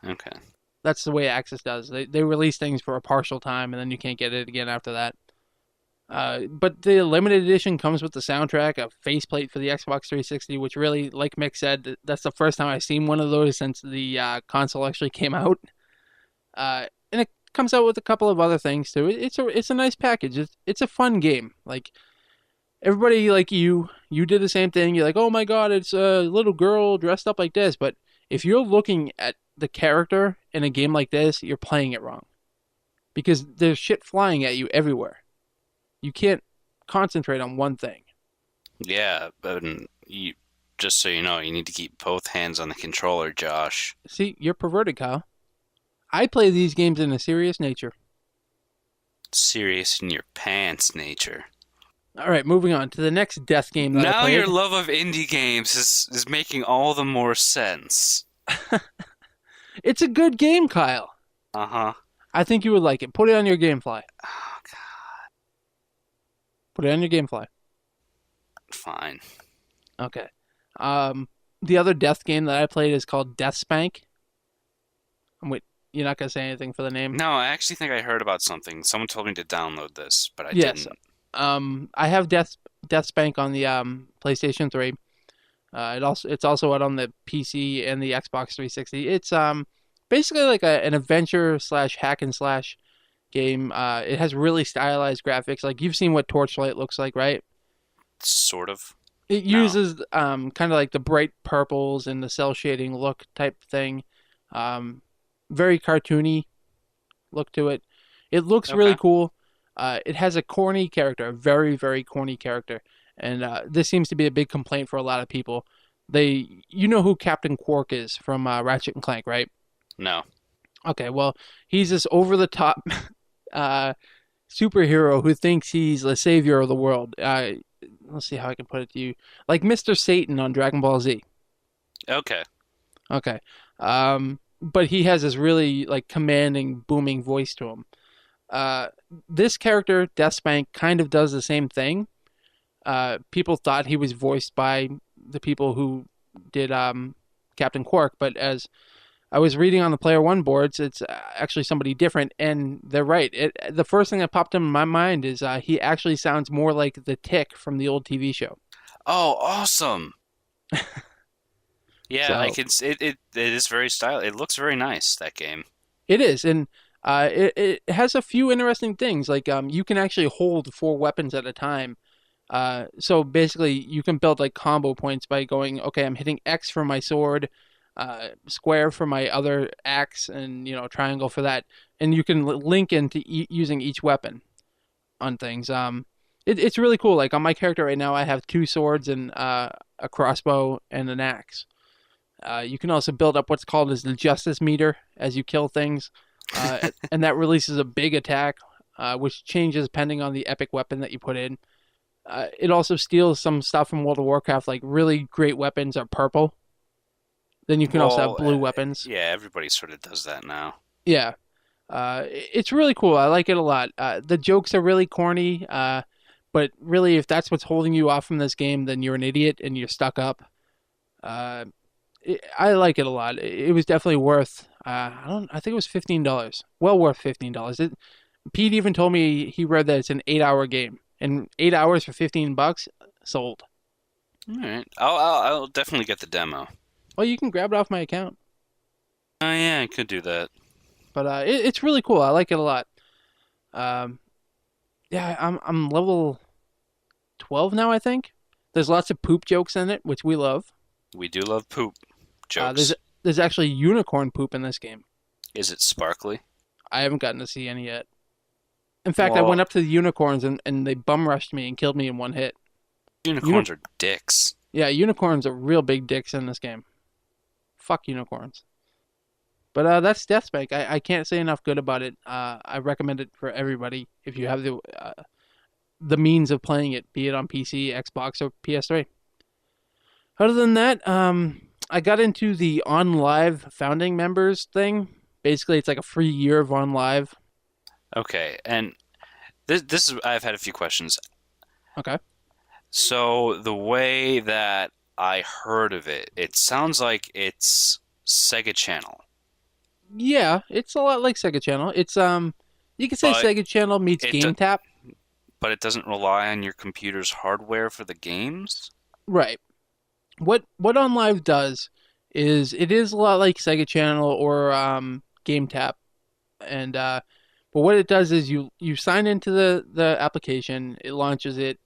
Okay. That's the way Axis does. They release things for a partial time, and then you can't get it again after that. But the limited edition comes with the soundtrack, a faceplate for the Xbox 360, which really, like Mick said, that's the first time I've seen one of those since the console actually came out. And it comes out with a couple of other things too. It's a nice package. It's a fun game. Like, Everybody like you did the same thing. You're like, oh my god, it's a little girl dressed up like this. But if you're looking at the character in a game like this, you're playing it wrong because there's shit flying at you everywhere. You can't concentrate on one thing. Yeah, but you just so you know, you need to keep both hands on the controller, Josh. See, you're perverted, Kyle. I play these games in a serious nature. Serious in your pants, nature. All right, moving on to the next death game that I Now your played. love of indie games is making all the more sense. It's a good game, Kyle. Uh-huh. I think you would like it. Put it on your GameFly. Oh, God. Put it on your GameFly. Fine. Okay. The other death game that I played is called Death Spank. Wait, you're not gonna say anything for the name? No, I actually think I heard about something. Someone told me to download this, but I Yes. didn't. I have Death Spank on the PlayStation 3. It's also out on the PC and the Xbox 360. It's basically like an adventure slash hack and slash game. It has really stylized graphics. Like you've seen what Torchlight looks like, right? Sort of. It No. uses kind of like the bright purples and the cell shading look type thing. Very cartoony look to it. It looks really Okay. cool. It has a corny character, a very, very corny character. And this seems to be a big complaint for a lot of people. You know who Captain Quark is from Ratchet and Clank, right? No. Okay, well, he's this over the top uh, superhero who thinks he's the savior of the world. Let's see how I can put it to you. Like Mr. Satan on Dragon Ball Z. Okay. Okay. But he has this really like commanding, booming voice to him. This character, Deathspank, kind of does the same thing. People thought he was voiced by the people who did Captain Quark, but as I was reading on the Player One boards, it's actually somebody different, and they're right. The first thing that popped in my mind is he actually sounds more like the Tick from the old TV show. Oh, awesome. Yeah, I So can. It is very stylish. It looks very nice, that game. it is, and it has a few interesting things. Like you can actually hold four weapons at a time. So basically, you can build like combo points by going, okay, I'm hitting X for my sword, square for my other axe, and triangle for that. And you can link into using each weapon on things. It's really cool. Like on my character right now, I have two swords and a crossbow and an axe. You can also build up what's called as the justice meter as you kill things, and that releases a big attack, which changes depending on the epic weapon that you put in. It also steals some stuff from World of Warcraft, like really great weapons are purple. Then you can also have Well, blue weapons. yeah, everybody sort of does that now. Yeah, it's really cool. I like it a lot. The jokes are really corny, but really, if that's what's holding you off from this game, then you're an idiot and you're stuck up. Uh, I like it a lot. It was definitely worth. I think it was $15. Well worth $15. Pete even told me he read that it's an 8-hour game, and 8 hours for $15 sold. All right, I'll definitely get the demo. Well, you can grab it off my account, Oh yeah, I could do that. but it's really cool. I like it a lot. Um, yeah, I'm level 12 now. I think there's lots of poop jokes in it, which we love. We do love poop Uh, jokes. there's there's actually unicorn poop in this game. Is it sparkly? I haven't gotten to see any yet. In fact, I Well, went up to the unicorns and they bum rushed me and killed me in one hit. Uni- unicorns are dicks. yeah, unicorns are real big dicks in this game. Fuck unicorns. But that's Deathspank. I can't say enough good about it. I recommend it for everybody if you have the means of playing it, be it on PC, Xbox, or PS3. Other than that, I got into the On Live founding members thing. Basically, it's like a free year of On Live. Okay, and this is I've had a few questions. Okay. So the way that I heard of it, it sounds like it's Sega Channel, Yeah, it's a lot like Sega Channel. It's you could say but Sega Channel meets it do- Game Tap. but it doesn't rely on your computer's hardware for the games. Right. What On Live does is it is a lot like Sega Channel or Game Tap, and but what it does is you sign into the application, it launches it,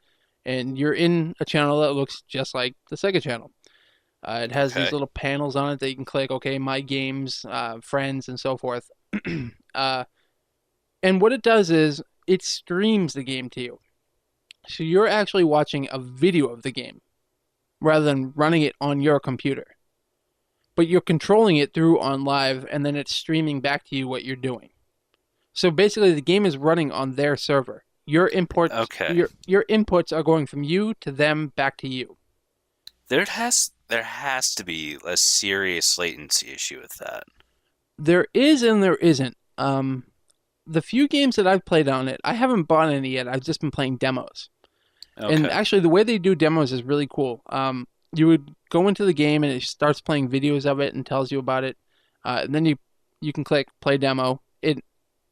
and you're in a channel that looks just like the Sega channel. It has these Okay. little panels on it that you can click, okay, my games, friends, and so forth. uh, and what it does is it streams the game to you. So you're actually watching a video of the game rather than running it on your computer. But you're controlling it through on live, and then it's streaming back to you what you're doing. So basically, the game is running on their server. Okay. Your inputs are going from you to them back to you. There has to be a serious latency issue with that. There is and there isn't. The few games that I've played on it, I haven't bought any yet. I've just been playing demos. And Okay. actually, the way they do demos is really cool. You would go into the game and it starts playing videos of it and tells you about it. And then you can click play demo.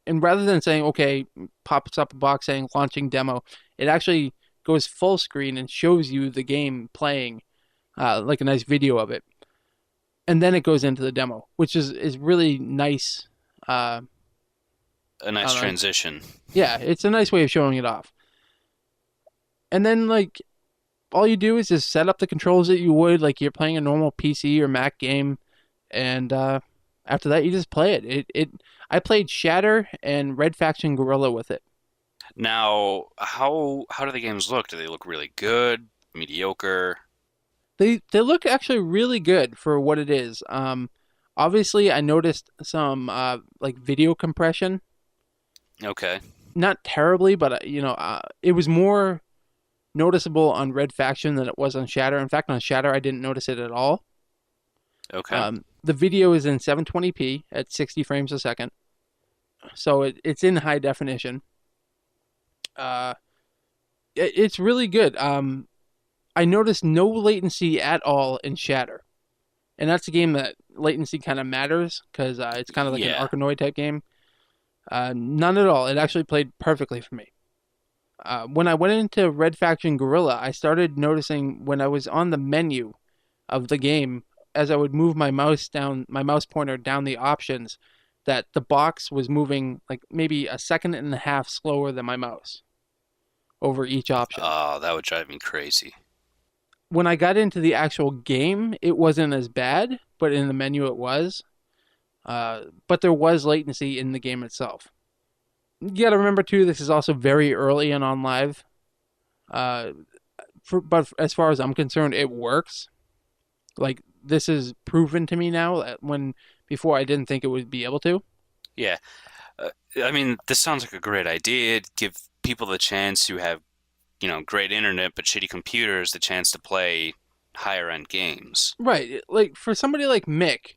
And rather than saying okay, pops up a box saying launching demo, it actually goes full screen and shows you the game playing, like a nice video of it. And then it goes into the demo, which is really nice. Uh, A I nice don't know. transition. Yeah, it's a nice way of showing it off. And then like all you do is just set up the controls that you would like you're playing a normal PC or Mac game, and after that you just play it. I played Shatter and Red Faction Guerrilla with it. Now, how do the games look? Do they look really good? Mediocre? They look actually really good for what it is. Obviously I noticed some like video compression, Okay. not terribly, but it was more noticeable on Red Faction than it was on Shatter. In fact, on Shatter I didn't notice it at all. Okay. The video is in 720p at 60 frames a second, so it's in high definition. Uh, it's really good. I noticed no latency at all in Shatter, and that's a game that latency kind of matters because it's kind of like an Yeah. Arkanoid type game. None at all. It actually played perfectly for me. When I went into Red Faction Guerrilla, I started noticing when I was on the menu of the game, as I would move my mouse pointer down the options, that the box was moving like maybe a second and a half slower than my mouse over each option. Oh, that would drive me crazy. When I got into the actual game, it wasn't as bad, but in the menu it was. But there was latency in the game itself. You got to remember too, this is also very early and on live. Uh, but as far as I'm concerned, it works. Like this is proven to me now that when before I didn't think it would be able to. Yeah. I mean, this sounds like a great idea. It'd give people the chance who have, great internet but shitty computers the chance to play higher end games. Right, like for somebody like Mick,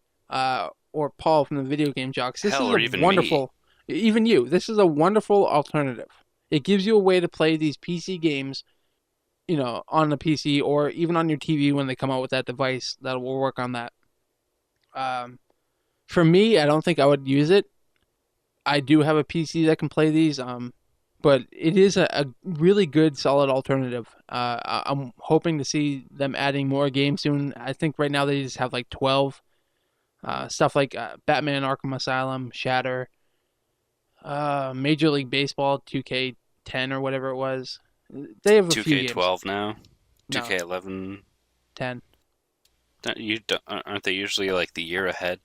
or Paul from the Video Game Jocks, this Hell, is or a even me. wonderful. Even you, this is a wonderful alternative. It gives you a way to play these PC games, on the PC or even on your TV when they come out with that device that will work on that. Um, for me, I don't think I would use it. I do have a PC that can play these, but it is a really good, solid alternative. I'm hoping to see them adding more games soon. I think right now they just have like 12. Stuff like Batman Arkham Asylum, Shatter, Major League Baseball 2K10 or whatever it was. They have a few games. 2K12 now? No, 2K11? 10. Aren't they usually like the year ahead?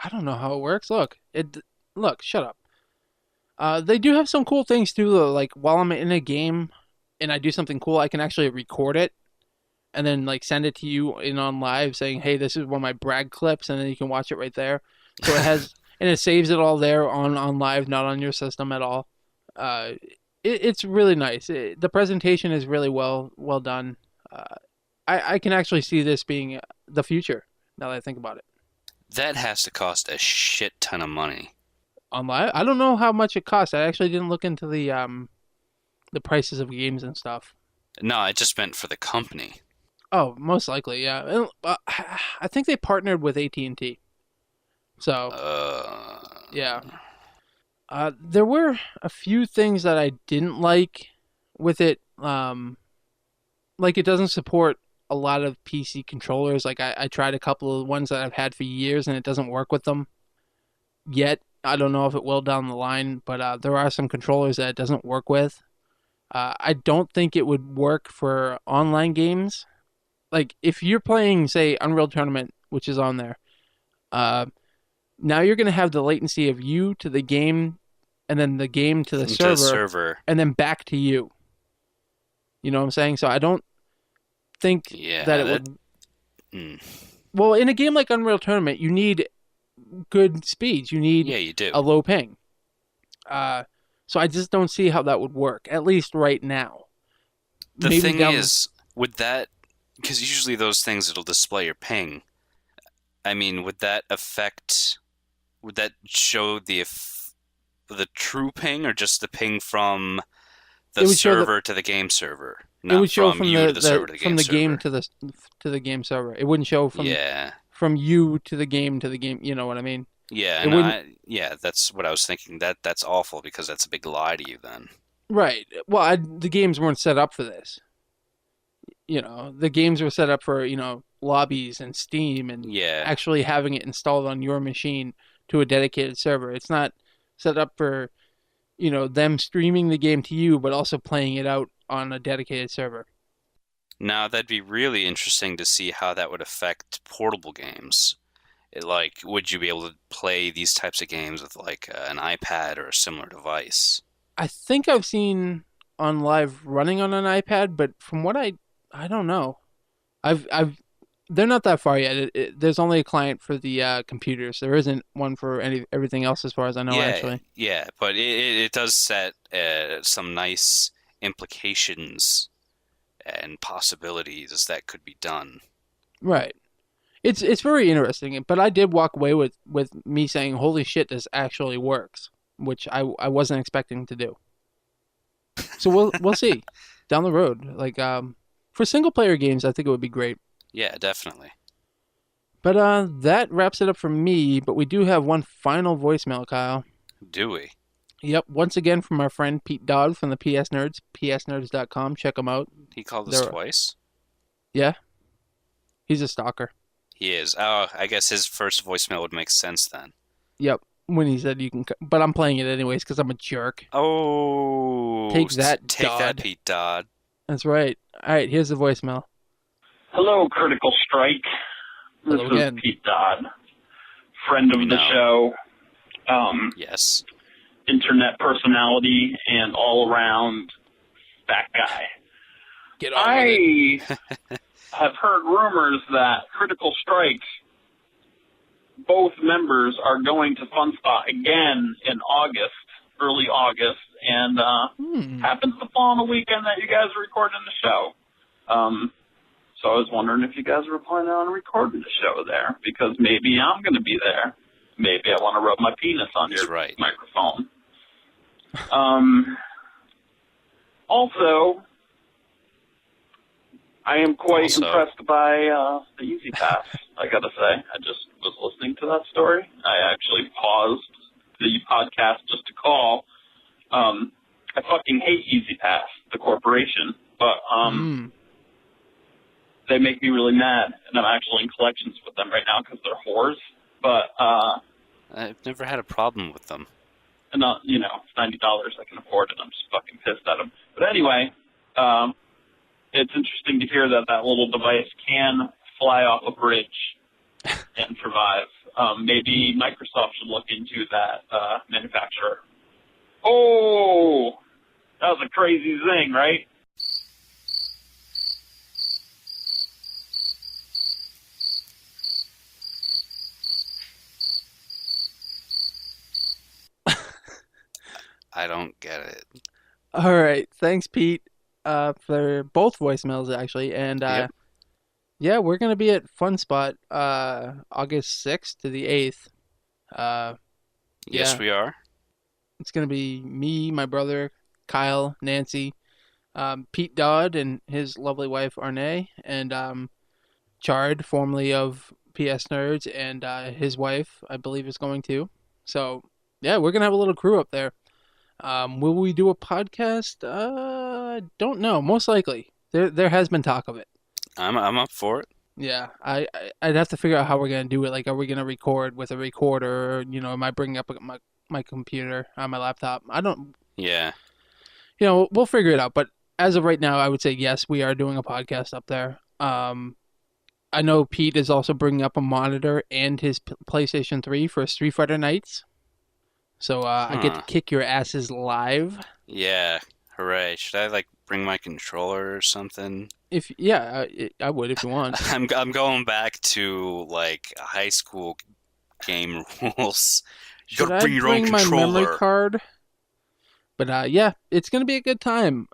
I don't know how it works. Look, shut up. They do have some cool things too, though. Like while I'm in a game and I do something cool, I can actually record it and then like send it to you in on live saying, "Hey, this is one of my brag clips," and then you can watch it right there. So it has and it saves it all there on live, not on your system at all. Uh, it's really nice. The presentation is really well done. Uh, I can actually see this being the future now that I think about it. That has to cost a shit ton of money. On live, I don't know how much it costs. I actually didn't look into the prices of games and stuff. No, I just meant for the company. Oh, most likely, yeah. I think they partnered with AT&T. So, Uh, yeah. There were a few things that I didn't like with it. Like it doesn't support a lot of PC controllers. Like I tried a couple of ones that I've had for years and it doesn't work with them yet. I don't know if it will down the line, but there are some controllers that it doesn't work with. I don't think it would work for online games. Like if you're playing, say, Unreal Tournament, which is on there, uh, now you're going to have the latency of you to the game, and then the game to the Into the server, server. and then back to you. You know what I'm saying? So I don't think that Yeah, it that. would. Mm, Well, in a game like Unreal Tournament, you need good speeds. You need yeah, you do. a low ping. Uh, so I just don't see how that would work, at least right now. The Maybe thing down. is, would that, because usually those things it'll display your ping. I mean, would that show the true ping or just the ping from the It would show the. server to the game server, It not would show from from you to the server the to the from game the game server? to the game server. It wouldn't show Yeah. from you to the game to the game. You know what I mean? Yeah, It and wouldn't. yeah, that's what I was thinking. That's awful because that's a big lie to you then. Right. Well, the games weren't set up for this. You know, the games were set up for, lobbies and Steam and Yeah. actually having it installed on your machine to a dedicated server. It's not set up for, them streaming the game to you, but also playing it out on a dedicated server. Now that'd be really interesting to see how that would affect portable games. Like, would you be able to play these types of games with like an iPad or a similar device? I think I've seen on live running on an iPad, but from what I don't know. They're not that far yet. There's only a client for the computers. There isn't one for everything else, as far as I know, Yeah, actually. yeah, but it does set some nice implications and possibilities that could be done. Right. It's very interesting, but I did walk away with me saying, "Holy shit, this actually works," which I wasn't expecting to do. So we'll see down the road. Like for single player games, I think it would be great. Yeah, definitely. But that wraps it up for me. But we do have one final voicemail, Kyle. Do we? Yep, once again from our friend Pete Dodd from the PS Nerds, psnerds.com. Check them out. He called us They're twice. Yeah, he's a stalker. He is. Oh, I guess his first voicemail would make sense then. Yep, when he said you can, but I'm playing it anyways because I'm a jerk. Oh, Take that, take that, Dodd. Pete Dodd. That's right. All right, here's the voicemail. Hello, Critical Strike. This Hello again. is Pete Dodd, friend of We the know. show, Yes. internet personality, and all-around fat guy. Get on with it. I have heard rumors that Critical Strike, both members are going to FunSpot again in August, early August, and happens to fall on a weekend that you guys are recording the show. So I was wondering if you guys were planning on recording the show there, because maybe I'm going to be there. Maybe I want to rub my penis on your That's right. microphone. Also, I am quite impressed by the Easy Pass, I gotta say. I just was listening to that story. I actually paused the podcast just to call. I fucking hate Easy Pass, the corporation, but they make me really mad, and I'm actually in collections with them right now because they're whores. But I've never had a problem with them. and it's $90. I can afford it. I'm just fucking pissed at them. But anyway, it's interesting to hear that little device can fly off a bridge and survive. Maybe Microsoft should look into that manufacturer. Oh, that was a crazy zing, right? I don't get it. All right, thanks, Pete, for both voicemails actually, and Yep. yeah, we're gonna be at FunSpot August 6th to the 8th. Yes, Yeah. we are. It's gonna be me, my brother, Kyle, Nancy, Pete Dodd, and his lovely wife Arne, and Chard, formerly of PS Nerds, and his wife, I believe, is going to. So yeah, we're gonna have a little crew up there. Will we do a podcast? Don't know. Most likely. There has been talk of it. I'm up for it. Yeah, I'd have to figure out how we're gonna do it. Like, are we gonna record with a recorder? Or, am I bringing up my computer on my laptop? I don't. Yeah. we'll figure it out. But as of right now, I would say yes, we are doing a podcast up there. I know Pete is also bringing up a monitor and his PlayStation 3 for Street Fighter nights. So I get to kick your asses live. Yeah, hooray. Should I, like, bring my controller or something? I would if you want. I'm going back to, like, high school game rules. You Should gotta I bring your own bring my controller. memory card? But yeah, it's going to be a good time.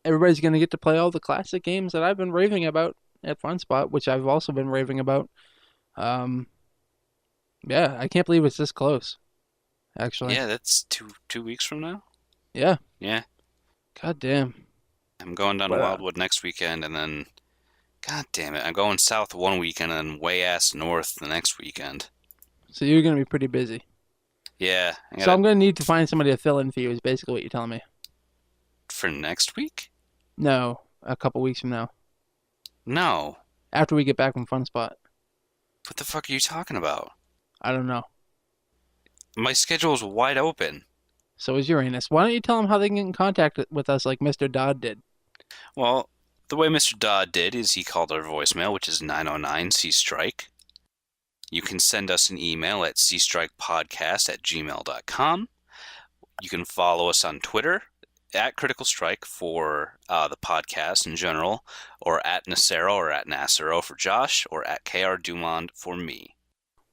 Everybody's going to get to play all the classic games that I've been raving about at Fun Spot, which I've also been raving about. Yeah, I can't believe it's this close, actually. Yeah, that's two weeks from now. Yeah. Yeah. God damn. I'm going down to Wildwood next weekend, and then, god damn it, I'm going south one weekend and then way ass north the next weekend. So you're going to be pretty busy. Yeah. So I'm going to need to find somebody to fill in for you is basically what you're telling me. For next week? No, a couple weeks from now. No. After we get back from Fun Spot. What the fuck are you talking about? I don't know. My schedule is wide open. So is Uranus. Why don't you tell them how they can get in contact with us like Mr. Dodd did? Well, the way Mr. Dodd did is he called our voicemail, which is 909-C-STRIKE. You can send us an email at cstrikepodcast@gmail.com. You can follow us on Twitter at Critical Strike for the podcast in general, or at Nacero or at Nacero for Josh, or at KR Dumond for me.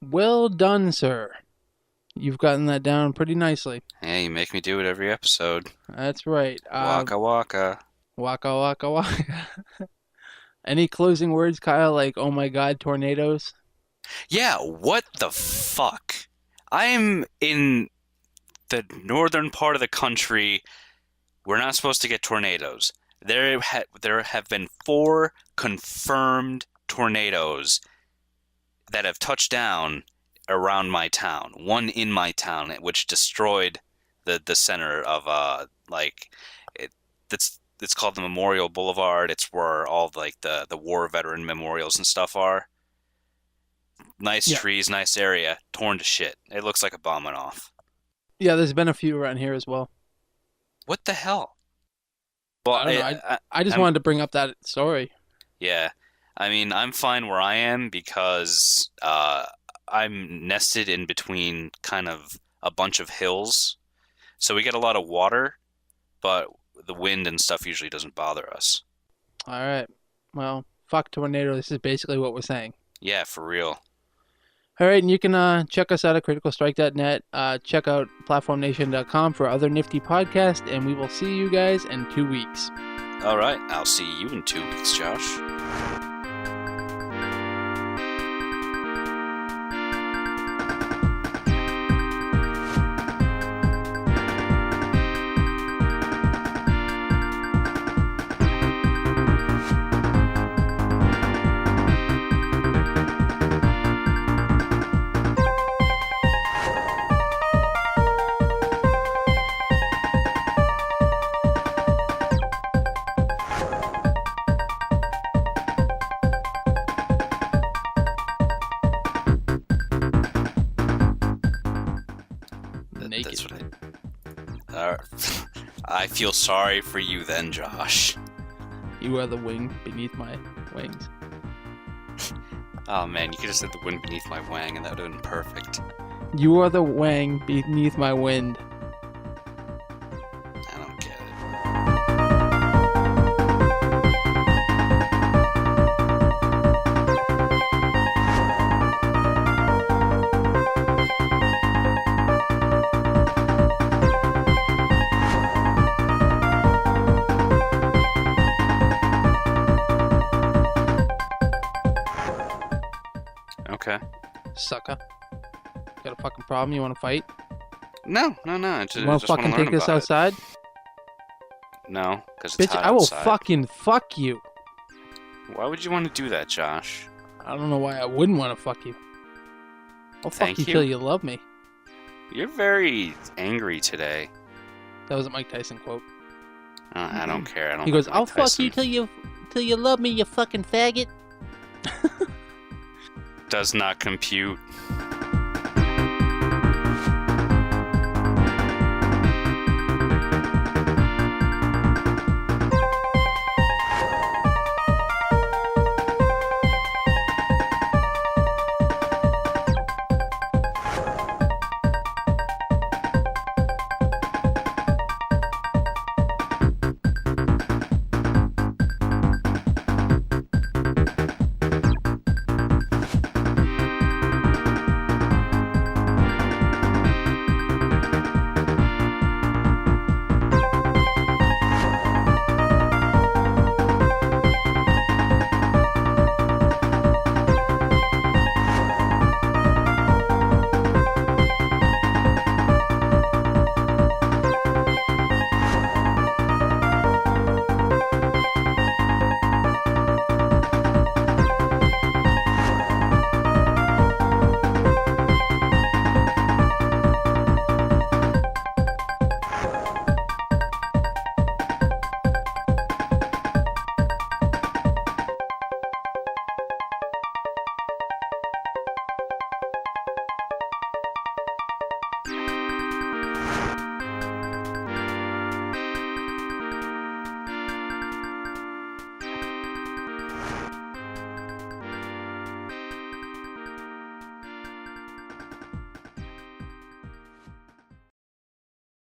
Well done, sir. You've gotten that down pretty nicely. Hey, you make me do it every episode. That's right. Waka waka. Waka waka waka. Any closing words, Kyle? Like, oh my god, tornadoes? Yeah, what the fuck? I'm in the northern part of the country. We're not supposed to get tornadoes. There have been 4 confirmed tornadoes that have touched down around my town. One in my town, which destroyed the center of it's called the Memorial Boulevard. It's where all like the war veteran memorials and stuff are. Nice trees, nice area, torn to shit. It looks like a bomb went off. Yeah, there's been a few around here as well. What the hell? Well, I don't know. I just wanted to bring up that story. Yeah. I mean, I'm fine where I am because I'm nested in between kind of a bunch of hills. So we get a lot of water, but the wind and stuff usually doesn't bother us. All right. Well, fuck tornado. This is basically what we're saying. Yeah, for real. All right, and you can check us out at criticalstrike.net. Check out platformnation.com for other nifty podcasts, and we will see you guys in 2 weeks. All right, I'll see you in 2 weeks, Josh. Naked. That's what I feel sorry for you then, Josh. You are the wing beneath my wings. Oh man, you could have said the wind beneath my wang and that would have been perfect. You are the wang beneath my wind. I don't get it. Okay. Sucker. Got a fucking problem? You want to fight? No. I You want to just fucking wanna learn take this about it. outside? No, because it's Bitch, hot I will outside. fucking fuck you. Why would you want to do that, Josh? I don't know why I wouldn't want to fuck you. I'll fuck Thank you you. till you love me. You're very angry today. That was a Mike Tyson quote. I don't care. I don't. He like goes, Mike "I'll fuck Tyson. you till you love me, you fucking faggot." Does not compute.